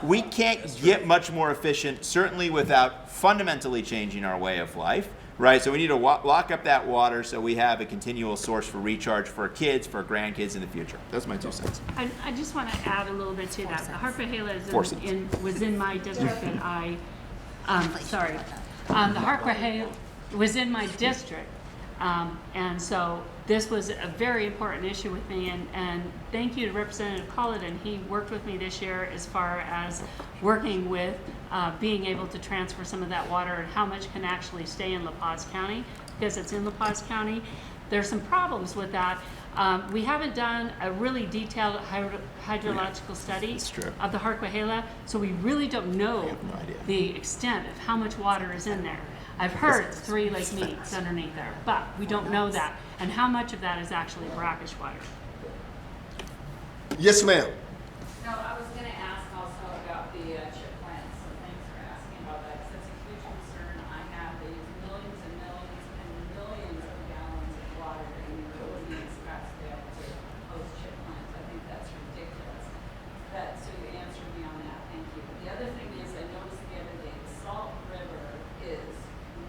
We can't get much more efficient, certainly without fundamentally changing our way of life. Right, so we need to lock up that water so we have a continual source for recharge for kids, for grandkids in the future. That's my 2 cents. I just want to add a little bit to that. The Harquahala 4 is cents. was in my district that I, sorry. The Harquahala was in my district. And so this was a very important issue with me, and thank you to Representative Culloden. He worked with me this year as far as working with being able to transfer some of that water and how much can actually stay in La Paz County, because it's in La Paz County. There's some problems with that. We haven't done a really detailed hydrological study of the Harquahala, so we really don't know no idea. the extent of how much water is in there. I've heard it's 3 Lake Meads underneath there, but we don't know that, and how much of that is actually brackish water. Yes, ma'am. No, I was gonna ask also about the chip plants, so thanks for asking about that, 'cause that's a huge concern I have. They use millions and millions and millions of gallons of water in the ability in Scottsdale to host chip plants. I think that's ridiculous. So you answered me on that, thank you. The other thing is, I noticed the other day, the Salt River is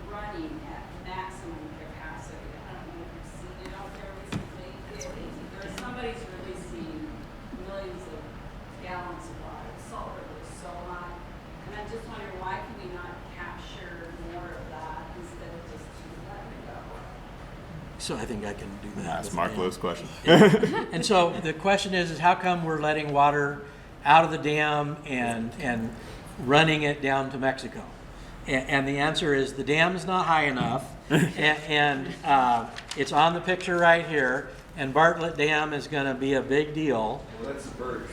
running at maximum capacity. I don't know if you've seen it out there recently. Somebody's releasing millions of gallons of water. The Salt River is so high. And I'm just wondering, why can we not capture more of that instead of just letting it go? So I think I can do that. That's Mark Lowe's question. And so the question is how come we're letting water out of the dam and running it down to Mexico? And the answer is the dam is not high enough, and it's on the picture right here. And Bartlett Dam is going to be a big deal. Well, that's the bird.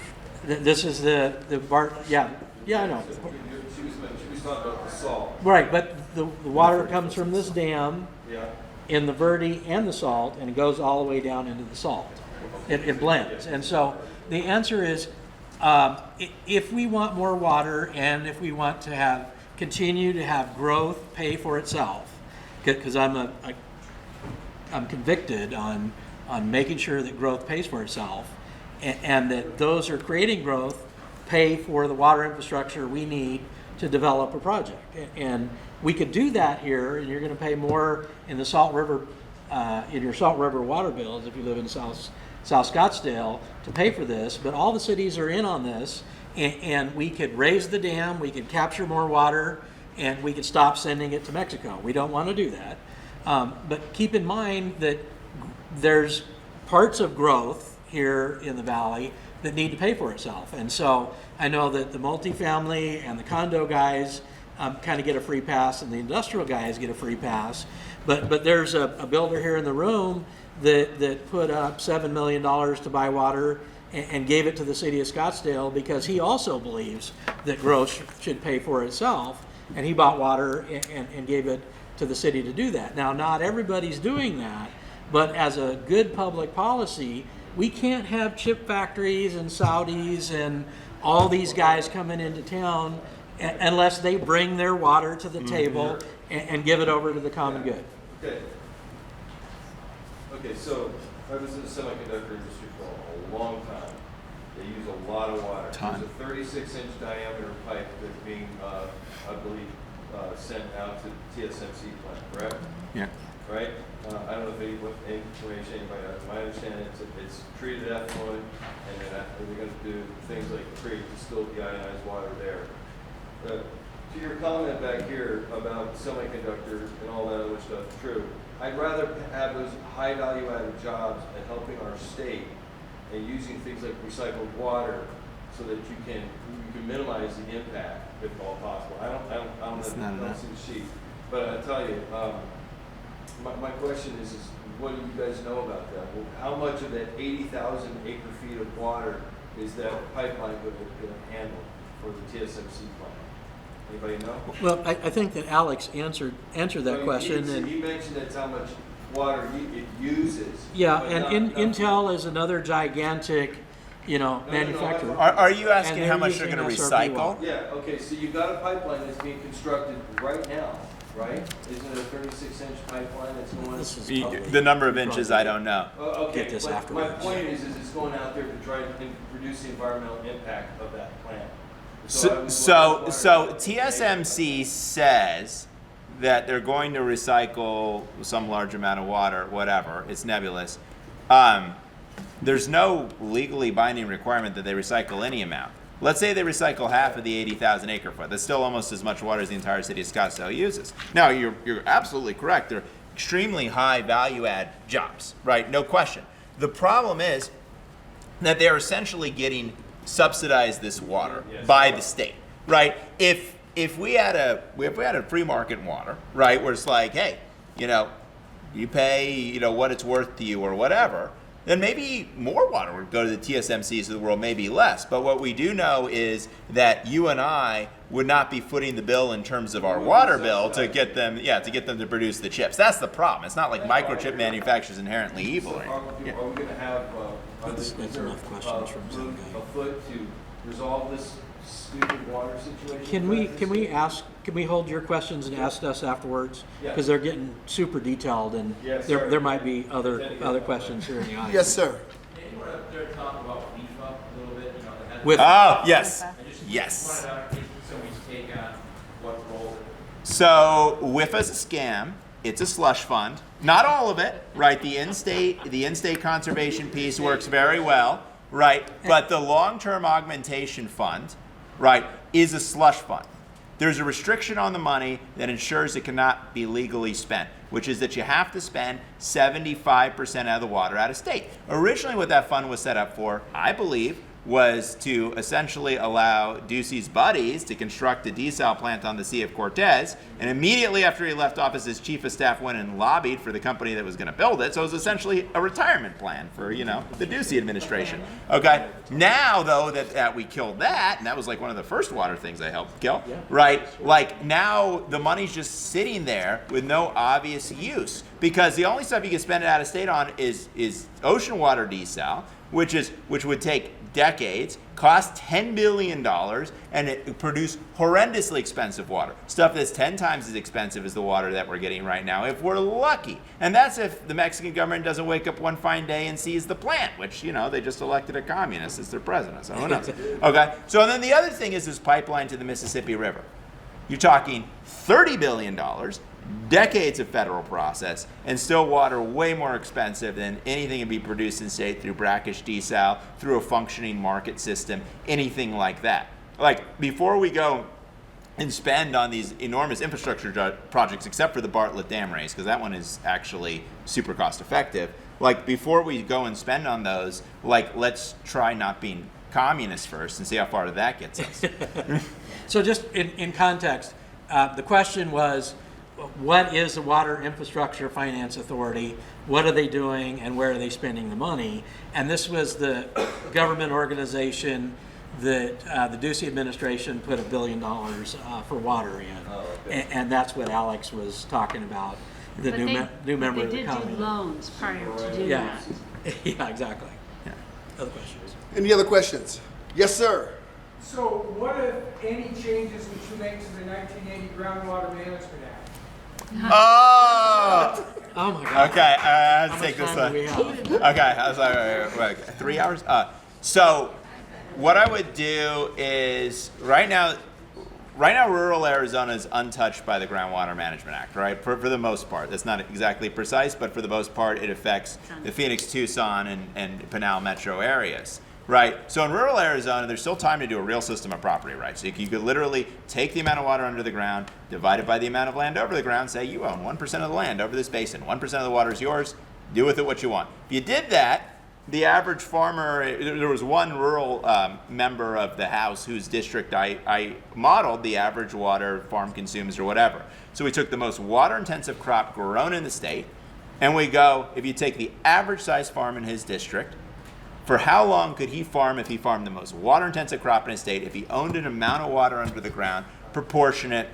This is the yeah, I know. She was talking about the salt. Right, but the water comes from this dam Yeah. in the Verde and the Salt, and it goes all the way down into the Salt. It blends. And so the answer is, if we want more water and if we want to continue to have growth pay for itself, because I'm convicted on making sure that growth pays for itself, and that those who are creating growth pay for the water infrastructure we need to develop a project. And we could do that here, and you're going to pay more in the Salt River, in your Salt River water bills if you live in South Scottsdale to pay for this. But all the cities are in on this, and we could raise the dam, we could capture more water, and we could stop sending it to Mexico. We don't want to do that. But keep in mind that there's parts of growth here in the valley that need to pay for itself. And so I know that the multifamily and the condo guys kind of get a free pass, and the industrial guys get a free pass. But there's a builder here in the room that put up $7 million to buy water and gave it to the city of Scottsdale because he also believes that growth should pay for itself. And he bought water and gave it to the city to do that. Now, not everybody's doing that, but as a good public policy, we can't have chip factories and Saudis and all these guys coming into town unless they bring their water to the table and give it over to the common good. Okay, so I was in the semiconductor industry for a long time. They use a lot of water. There's a 36-inch diameter pipe that's being, I believe, sent out to TSMC plant, correct? Yeah. Right? I don't know if what information anybody has. My understanding is it's treated effluent, and then they're going to do things like create distilled deionized water there. To your comment back here about semiconductor and all that other stuff, true. I'd rather have those high value added jobs and helping our state and using things like recycled water so that you can minimize the impact if at all possible. I don't see the sheet, but I tell you, my question is what do you guys know about that? Well, how much of that 80,000 acre feet of water is that pipeline going to handle for the TSMC plant? Anybody know? Well, I think that Alex answered that question. And he mentioned that's how much water it uses. yeah, but and not Intel is another gigantic, manufacturer. Are you asking And how they're much they're using going to SRB recycle? water. Yeah, okay, so you've got a pipeline that's being constructed right now, right? Isn't it a 36-inch pipeline that's going? This is The probably- the number of inches, I don't know. Okay, Get this but afterwards. my point is it's going out there to try to reduce the environmental impact of that plant. So TSMC says that they're going to recycle some large amount of water, whatever, it's nebulous. There's no legally binding requirement that they recycle any amount. Let's say they recycle half of the 80,000 acre foot. That's still almost as much water as the entire city of Scottsdale uses. Now, you're absolutely correct. They're extremely high value add jobs, right? No question. The problem is that they're essentially getting subsidized this water by the state, right? If we had a free market water, right, where it's like, hey, you pay, what it's worth to you or whatever, then maybe more water would go to the TSMCs of the world, maybe less. But what we do know is that you and I would not be footing the bill in terms of our water bill to get them to produce the chips. That's the problem. It's not like microchip manufacture is inherently evil. So are we going to have That's enough questions from some guy. afoot to resolve this stupid water situation? Can we hold your questions and ask us afterwards? Yeah. Because they're getting super detailed, and Yes, there sir. there might be other questions here in the audience. Yes, sir. Anyone up there talk about WIFA a little bit, the head With Oh, yes. I just Yes. wanted to get somebody's take on what role So WIFA is a scam. It's a slush fund. Not all of it, right? The in-state conservation piece works very well, right? But the long-term augmentation fund, right, is a slush fund. There's a restriction on the money that ensures it cannot be legally spent, which is that you have to spend 75% of the water out of state. Originally what that fund was set up for, I believe, was to essentially allow Ducey's buddies to construct a desal plant on the Sea of Cortez, and immediately after he left office, his chief of staff went and lobbied for the company that was going to build it. So it was essentially a retirement plan for, the Ducey administration. Okay, now though that we killed that, and that was like one of the first water things I helped kill, right? Like now the money's just sitting there with no obvious use, because the only stuff you can spend it out of state on is ocean water desal, which would take decades, cost $10 billion, and it produce horrendously expensive water. Stuff that's 10 times as expensive as the water that we're getting right now, if we're lucky. And that's if the Mexican government doesn't wake up one fine day and seize the plant, which, they just elected a communist as their president, so who knows? Okay, so then the other thing is this pipeline to the Mississippi River. You're talking $30 billion, decades of federal process, and still water way more expensive than anything can be produced in state through brackish desal, through a functioning market system, anything like that. Like, before we go and spend on these enormous infrastructure projects, except for the Bartlett Dam raise, because that one is actually super cost effective, like, before we go and spend on those, like, let's try not being communists first and see how far that gets us. So just in context, the question was, what is the Water Infrastructure Finance Authority? What are they doing, and where are they spending the money? And this was the government organization that the Ducey administration put $1 billion for water in. Oh, okay. And that's what Alex was talking about, the new member of the They did committee. do loans prior to doing Yeah, that. yeah, exactly. Other questions? Any other questions? Yes, sir. So what, if any, changes would you make to the 1980 Groundwater Management Act? Oh! Oh my God. Okay, I have How to much take this time do we one. have? Okay, I was like, wait, 3 hours? So, what I would do is, right now, rural Arizona is untouched by the Groundwater Management Act, right? For the most part. That's not exactly precise, but for the most part, it affects the Phoenix, Tucson, and Pinal metro areas. Right, so in rural Arizona, there's still time to do a real system of property rights. So you could literally take the amount of water under the ground, divide it by the amount of land over the ground, say you own 1% of the land over this basin, 1% of the water is yours, do with it what you want. If you did that, the average farmer, there was one rural member of the House whose district I modeled the average water farm consumes or whatever. So we took the most water intensive crop grown in the state, and we go, if you take the average size farm in his district, for how long could he farm if he farmed the most water-intensive crop in his state, if he owned an amount of water under the ground proportionate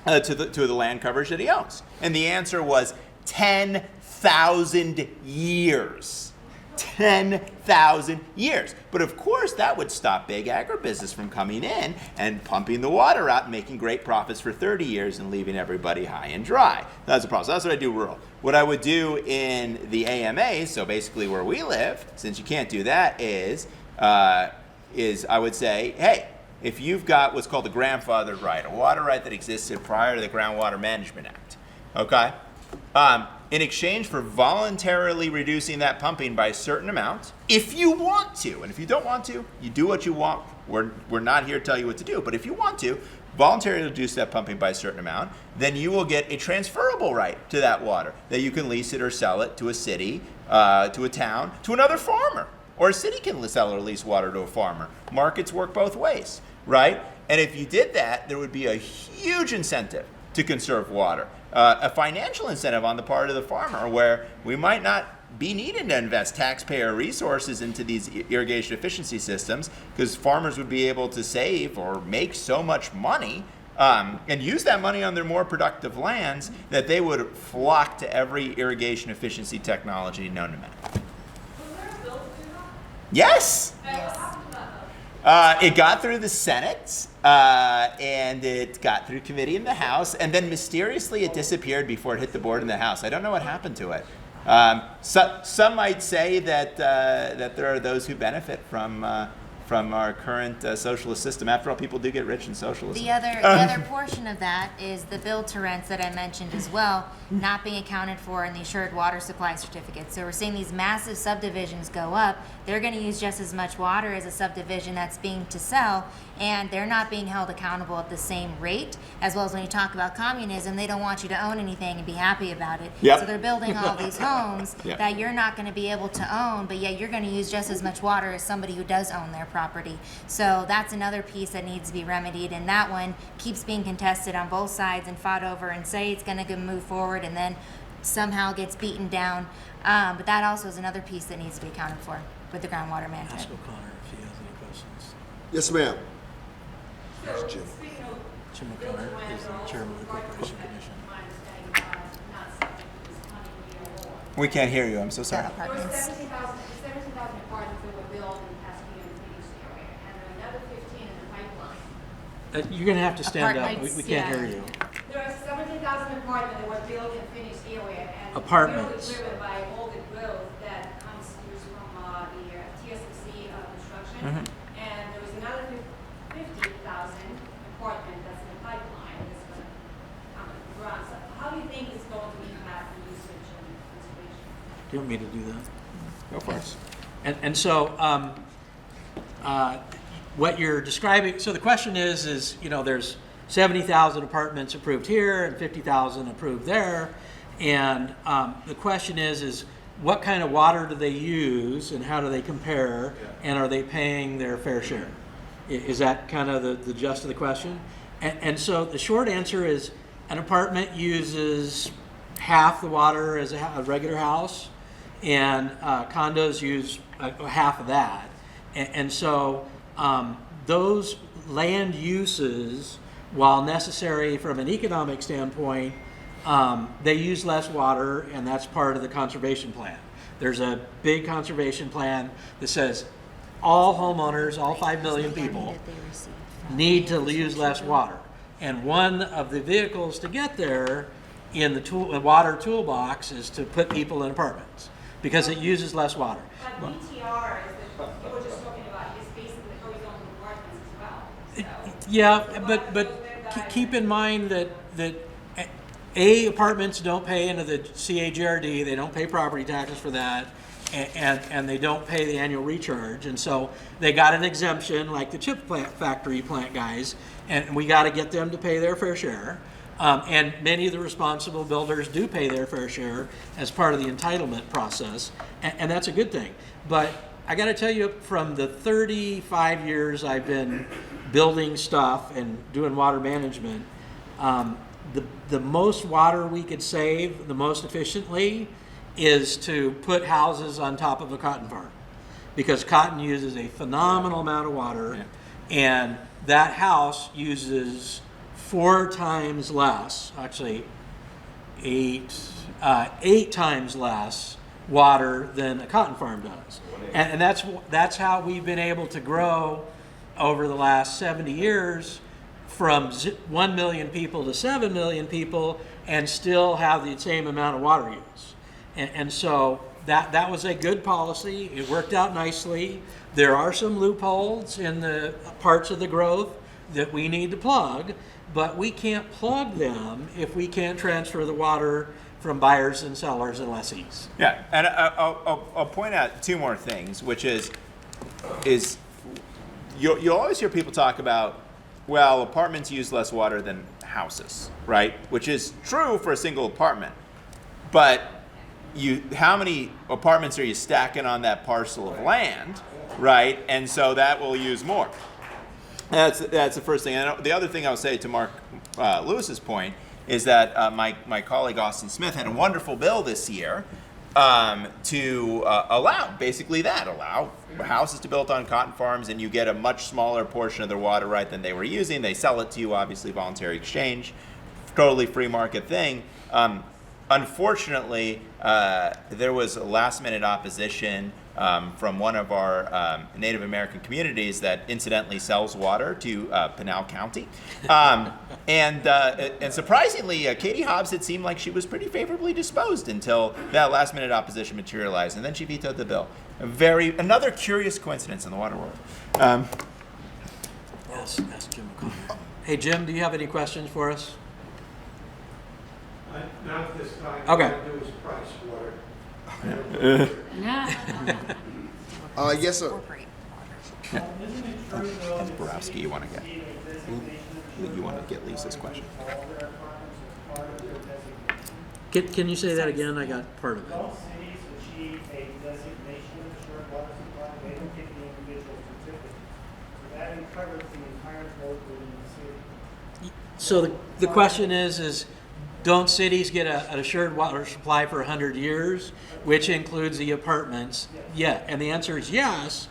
to the land coverage that he owns? And the answer was 10,000 years. 10,000 years. But of course, that would stop big agribusiness from coming in and pumping the water out and making great profits for 30 years and leaving everybody high and dry. That's the problem. So that's what I do rural. What I would do in the AMAs, so basically where we live, since you can't do that, is I would say, hey, if you've got what's called a grandfathered right, a water right that existed prior to the Groundwater Management Act, okay? In exchange for voluntarily reducing that pumping by a certain amount, if you want to, and if you don't want to, you do what you want. We're not here to tell you what to do, but if you want to, voluntarily reduce that pumping by a certain amount, then you will get a transferable right to that water, that you can lease it or sell it to a city, to a town, to another farmer. Or a city can sell or lease water to a farmer. Markets work both ways, right? And if you did that, there would be a huge incentive to conserve water. A financial incentive on the part of the farmer, where we might not be needing to invest taxpayer resources into these irrigation efficiency systems, because farmers would be able to save or make so much money and use that money on their more productive lands that they would flock to every irrigation efficiency technology known to man. Yes. It got through the Senate, and it got through committee in the House, and then mysteriously it disappeared before it hit the board in the House. I don't know what happened to it. Some might say that there are those who benefit from our current socialist system. After all, people do get rich in socialism. The other portion of that is the build to rents that I mentioned as well, not being accounted for in the assured water supply certificate. So we're seeing these massive subdivisions go up. They're going to use just as much water as a subdivision that's being to sell, and they're not being held accountable at the same rate. As well as when you talk about communism, they don't want you to own anything and be happy about it. Yep. So they're building all these homes Yep. that you're not going to be able to own, but yet you're going to use just as much water as somebody who does own their property. So that's another piece that needs to be remedied, and that one keeps being contested on both sides and fought over, and say it's going to move forward and then somehow gets beaten down. But that also is another piece that needs to be accounted for with the groundwater management. Ask O'Connor if he has any questions. Yes, ma'am. So, Jim. speaking of Jim O'Connor is the chairman of the Corporation Commission. my understanding, not subject to this money or We can't hear you. I'm so sorry. The there were apartments. 17,000 apartments that were built in Pasadena and Phoenix area, and there are another 15 in the pipeline. You're gonna have to stand up. Apartments, We can't yeah. hear you. There are 17,000 apartments that were built in Phoenix area, and Apartments. really driven by all the growth that comes from the TSMC construction. Mm-hmm. And there was another 50,000 apartment that's in the pipeline that's going to come around. So how do you think it's going to impact the usage and conservation? Do you want me to do that? Go for it. And so, what you're describing, so the question is, you know, there's 70,000 apartments approved here and 50,000 approved there. And the question is what kind of water do they use and how do they compare? And are they paying their fair share? Is that kind of the gist of the question? And so the short answer is an apartment uses half the water as a regular house, and condos use half of that. And so those land uses, while necessary from an economic standpoint, they use less water, and that's part of the conservation plan. There's a big conservation plan that says all homeowners, all 5 million people, need to use less water. And one of the vehicles to get there in the water toolbox is to put people in apartments, because it uses less water. But BTR is that you were just talking about is basically horizontal apartments as well. So Yeah, but keep in mind that apartments don't pay into the CAGRD, they don't pay property taxes for that, and they don't pay the annual recharge, and so they got an exemption like the chip factory plant guys, and we got to get them to pay their fair share. And many of the responsible builders do pay their fair share as part of the entitlement process, and that's a good thing. But I got to tell you, from the 35 years I've been building stuff and doing water management, the most water we could save the most efficiently is to put houses on top of a cotton farm, because cotton uses a phenomenal amount of water, and that house uses 4 times less, actually 8 times less water than a cotton farm does. And that's how we've been able to grow over the last 70 years from 1 million people to 7 million people and still have the same amount of water use. And so that was a good policy. It worked out nicely. There are some loopholes in the parts of the growth that we need to plug, but we can't plug them if we can't transfer the water from buyers and sellers and lessees. Yeah, and I'll point out two more things, which is you'll always hear people talk about, well, apartments use less water than houses, right? Which is true for a single apartment, but how many apartments are you stacking on that parcel of land, right? And so that will use more. That's the first thing. And the other thing I would say to Mark Lewis's point is that my colleague Austin Smith had a wonderful bill this year to allow houses to build on cotton farms, and you get a much smaller portion of their water right than they were using. They sell it to you, obviously voluntary exchange, totally free market thing. Unfortunately, there was a last-minute opposition from one of our Native American communities that incidentally sells water to Pinal County. And surprisingly, Katie Hobbs, it seemed like she was pretty favorably disposed until that last-minute opposition materialized, and then she vetoed the bill. Another curious coincidence in the water world. Yes, Jim McConnell. Hey, Jim, do you have any questions for us? Not this time. Okay. All I do is price water. Yeah. Yes, sir. Incorporate. And Borowski, you want to get Lisa's question? Can you say that again? I got part of it. Don't cities achieve a designation of assured water supply? They don't get the individual certificate. So that covers the entire growth within the city. So the question is don't cities get an assured water supply for 100 years, which includes the apartments? Yeah, and the answer is yes.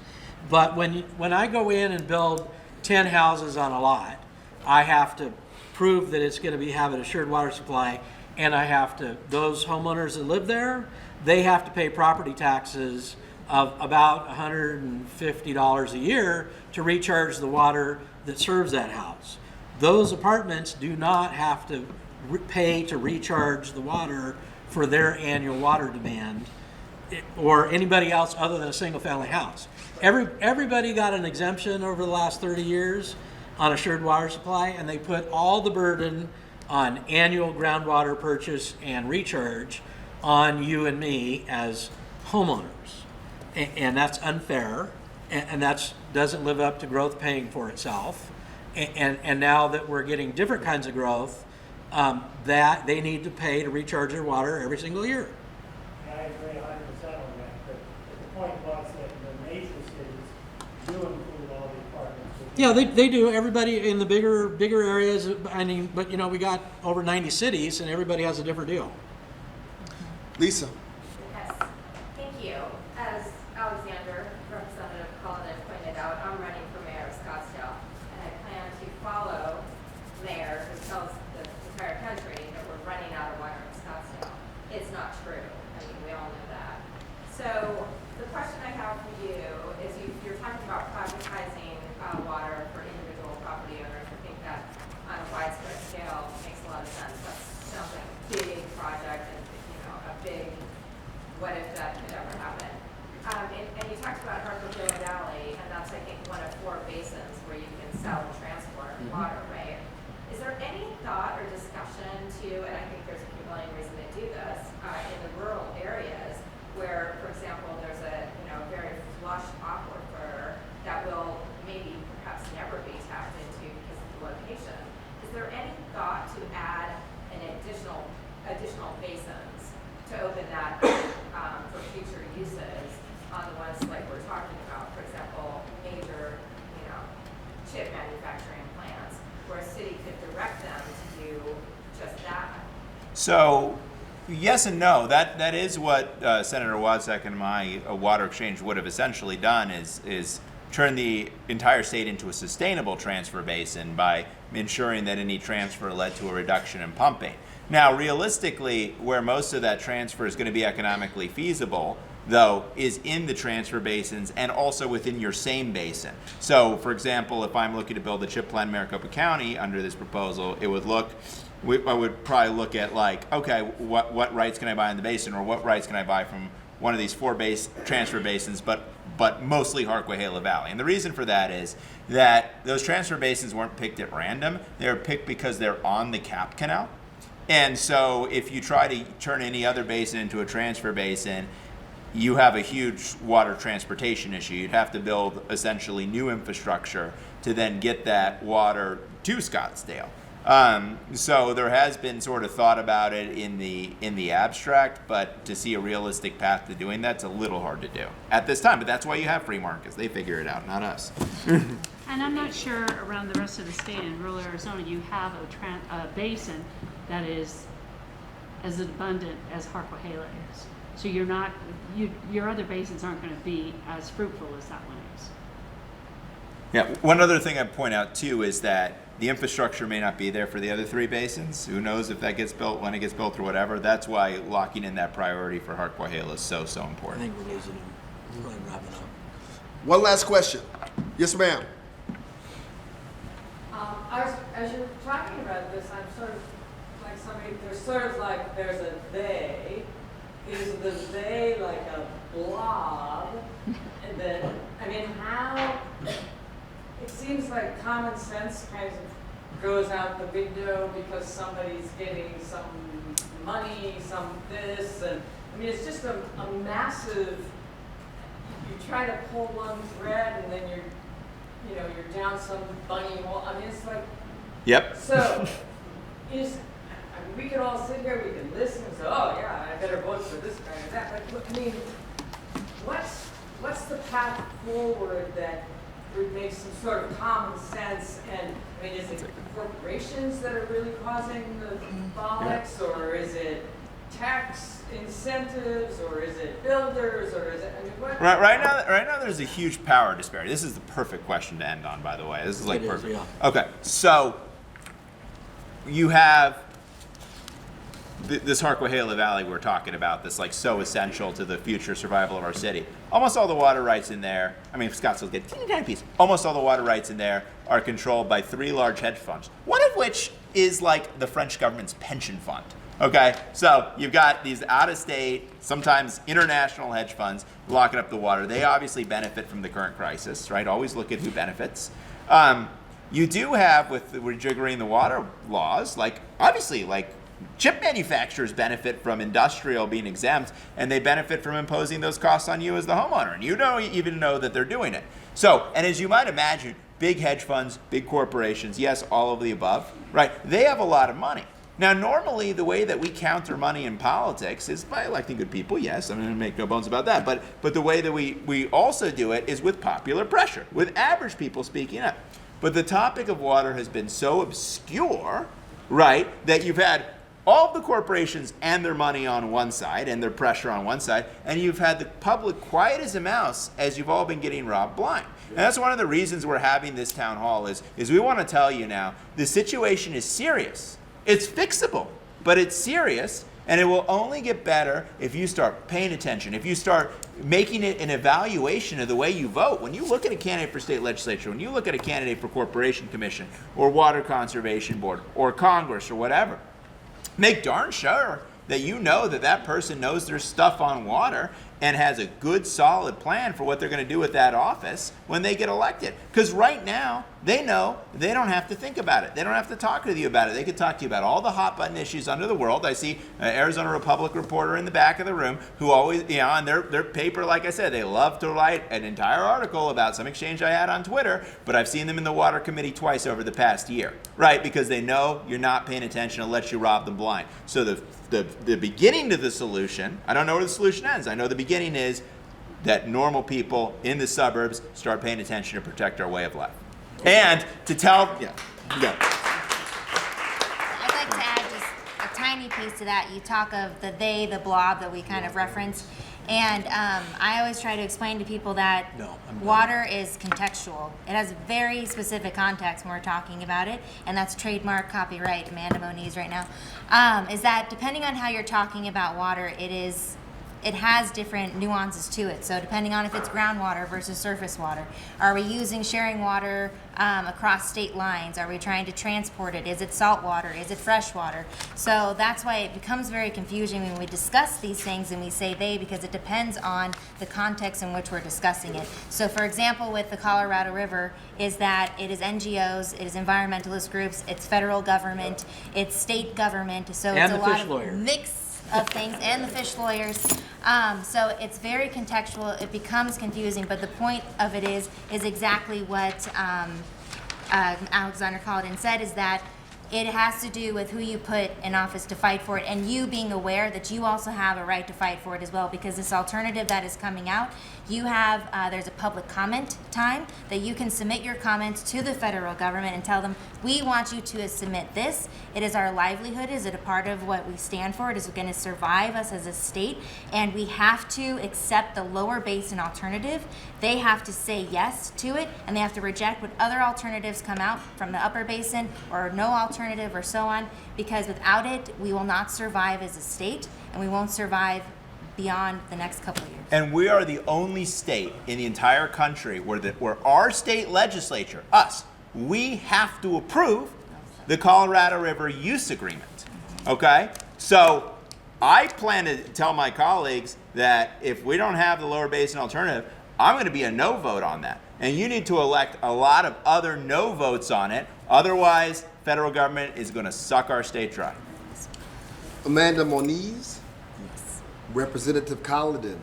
But when I go in and build 10 houses on a lot, I have to prove that it's going to have an assured water supply, and those homeowners that live there, they have to pay property taxes of about $150 a year to recharge the water that serves that house. Those apartments do not have to pay to recharge the water for their annual water demand, or anybody else other than a single-family house. Everybody got an exemption over the last 30 years on assured water supply, and they put all the burden on annual groundwater purchase and recharge on you and me as homeowners. And that's unfair, and that doesn't live up to growth paying for itself. And now that we're getting different kinds of growth, that they need to pay to recharge their water every single year. I agree 100% on that, but the point was that the major cities do include all the apartments. Yeah, they do. Everybody in the bigger areas, I mean, but we got over 90 cities, and everybody has a different deal. Lisa. Yes, thank you. As Alexander, Representative Cullinan pointed out, I'm running for mayor of Scottsdale, and I plan to follow the mayor who tells the entire country that we're running out of water in Scottsdale. It's not true. I mean, we all know that. So the question I have for you is you're talking about privatizing water for individual property owners. I think that on a widespread scale makes a lot of sense. That sounds like a big project and a big what if that could ever happen. And you talked about Arcovilla Valley, and that's I think one of 4 basins where you can sell and transport water, right? Is there any thought or discussion and I think there's a compelling reason to do this, in the rural areas where, for example, there's a very flush aquifer that will maybe perhaps never be tapped into because of the location. Is there any thought to add an additional basins to open that for future uses on the ones like we're talking about, for example, major chip manufacturing plants where a city could direct them to do just that? So, yes and no. That is what Senator Wozniak and my water exchange would have essentially done is turn the entire state into a sustainable transfer basin by ensuring that any transfer led to a reduction in pumping. Now, realistically, where most of that transfer is going to be economically feasible, though, is in the transfer basins and also within your same basin. So, for example, if I'm looking to build a chip plant in Maricopa County under this proposal, I would probably look at okay, what rights can I buy in the basin, or what rights can I buy from one of these four transfer basins, but mostly Harquahala Valley. And the reason for that is that those transfer basins weren't picked at random. They were picked because they're on the Cap Canal. And so if you try to turn any other basin into a transfer basin, you have a huge water transportation issue. You'd have to build essentially new infrastructure to then get that water to Scottsdale. So there has been sort of thought about it in the abstract, but to see a realistic path to doing that's a little hard to do at this time. But that's why you have free markets. They figure it out, not us. And I'm not sure around the rest of the state in rural Arizona you have a basin that is as abundant as Harquahala is. So your other basins aren't going to be as fruitful as that one is. Yeah, one other thing I'd point out too is that the infrastructure may not be there for the other three basins. Who knows if that gets built, when it gets built, or whatever. That's why locking in that priority for Harquahala is so I important. think we're losing him. We're going to wrap it up. One last question. Yes, ma'am. As you're talking about this, I'm sort of like somebody, there's a they. Is the they like a blob? And then, I mean, how, it seems like common sense kind of goes out the window because somebody's getting some money, some this, and I mean, it's just a massive, you try to pull one thread and then you're down some bunny hole. I mean, it's like, Yep. so, I mean, we could all sit here, we could listen and say, oh yeah, I better vote for this guy or that. But I mean, what's the path forward that would make some sort of common sense? And I mean, is it corporations that are really causing the bollocks, or is it tax incentives, or is it builders, or is it? I mean, what? Right now, there's a huge power disparity. This is the perfect question to end on, by the way. This is like It is, perfect. yeah. Okay, so you have this Harquahala Valley we're talking about, that's like so essential to the future survival of our city. Almost all the water rights in there, I mean, Scottsdale get a teeny tiny piece. Almost all the water rights in there are controlled by 3 large hedge funds, one of which is like the French government's pension fund. Okay, so you've got these out-of-state, sometimes international hedge funds locking up the water. They obviously benefit from the current crisis, right? Always look at who benefits. You do have, with rejiggering the water laws, like obviously, like chip manufacturers benefit from industrial being exempt, and they benefit from imposing those costs on you as the homeowner, and you don't even know that they're doing it. So, and as you might imagine, big hedge funds, big corporations, yes, all of the above, right? They have a lot of money. Now, normally, the way that we counter money in politics is by electing good people, yes, I'm going to make no bones about that, but the way that we also do it is with popular pressure, with average people speaking up. But the topic of water has been so obscure, right, that you've had all of the corporations and their money on one side and their pressure on one side, and you've had the public quiet as a mouse as you've all been getting robbed blind. And that's one of the reasons we're having this town hall is we want to tell you now, the situation is serious. It's fixable, but it's serious, and it will only get better if you start paying attention, if you start making it an evaluation of the way you vote. When you look at a candidate for state legislature, when you look at a candidate for corporation commission or water conservation board or Congress or whatever, make darn sure that you know that that person knows their stuff on water and has a good solid plan for what they're going to do with that office when they get elected. Because right now, they know they don't have to think about it. They don't have to talk with you about it. They could talk to you about all the hot button issues under the world. I see an Arizona Republic reporter in the back of the room who always, on their paper, like I said, they love to write an entire article about some exchange I had on Twitter, but I've seen them in the water committee twice over the past year, right? Because they know you're not paying attention and let you rob them blind. So the beginning to the solution, I don't know where the solution ends. I know the beginning is that normal people in the suburbs start paying attention to protect our way of life. And to tell, I'd like to add just a tiny piece to that. You talk of the they, the blob that we kind of referenced. And I always try to explain to people that water is contextual. It has very specific context when we're talking about it, and that's trademark, copyright, Amanda Moniz right now, is that depending on how you're talking about water, it it has different nuances to it. So depending on if it's groundwater versus surface water, are we using sharing water across state lines? Are we trying to transport it? Is it salt water? Is it fresh water? So that's why it becomes very confusing when we discuss these things and we say they, because it depends on the context in which we're discussing it. So for example, with the Colorado River, is that it is NGOs, it is environmentalist groups, it's federal government, it's state government, so And it's a the lot fish of lawyers. mix of things, and the fish lawyers. So it's very contextual, it becomes confusing, but the point of it is exactly what Alexander Colladin said, is that it has to do with who you put in office to fight for it, and you being aware that you also have a right to fight for it as well, because this alternative that is coming out, you have, there's a public comment time that you can submit your comments to the federal government and tell them, we want you to submit this. It is our livelihood. Is it a part of what we stand for? It is going to survive us as a state, and we have to accept the lower basin alternative. They have to say yes to it, and they have to reject what other alternatives come out from the upper basin, or no alternative, or so on, because without it, we will not survive as a state, and we won't survive beyond the next couple of years. And we are the only state in the entire country where our state legislature, us, we have to approve the Colorado River Use Agreement. Okay? So I plan to tell my colleagues that if we don't have the lower basin alternative, I'm going to be a no vote on that. And you need to elect a lot of other no votes on it. Otherwise, federal government is going to suck our state dry. Amanda Moniz, Representative Colladin,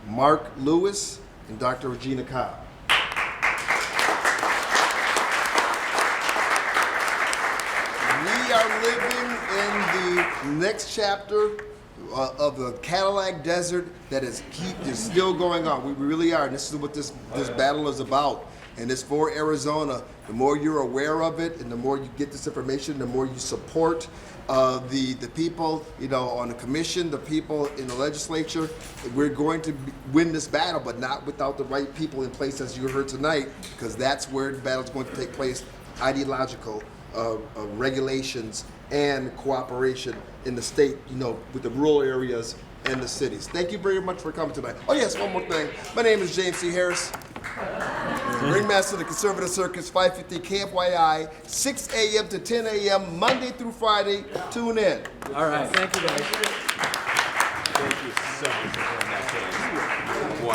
Mark Lewis, and Dr. Regina Cobb. We are living in the next chapter of the Cadillac Desert that is still going on. We really are, and this is what this battle is about. And it's for Arizona. The more you're aware of it, and the more you get this information, the more you support the people, on the commission, the people in the legislature. We're going to win this battle, but not without the right people in place, as you heard tonight, because that's where the battle is going to take place. Ideological regulations and cooperation in the state, with the rural areas and the cities. Thank you very much for coming tonight. Oh yes, one more thing. My name is James C. Harris. Ringmaster of the Conservative Circus, 550 KFYI, 6 a.m. to 10 a.m., Monday through Friday. Tune in. All right, thank you guys. Thank you so much for doing that, James.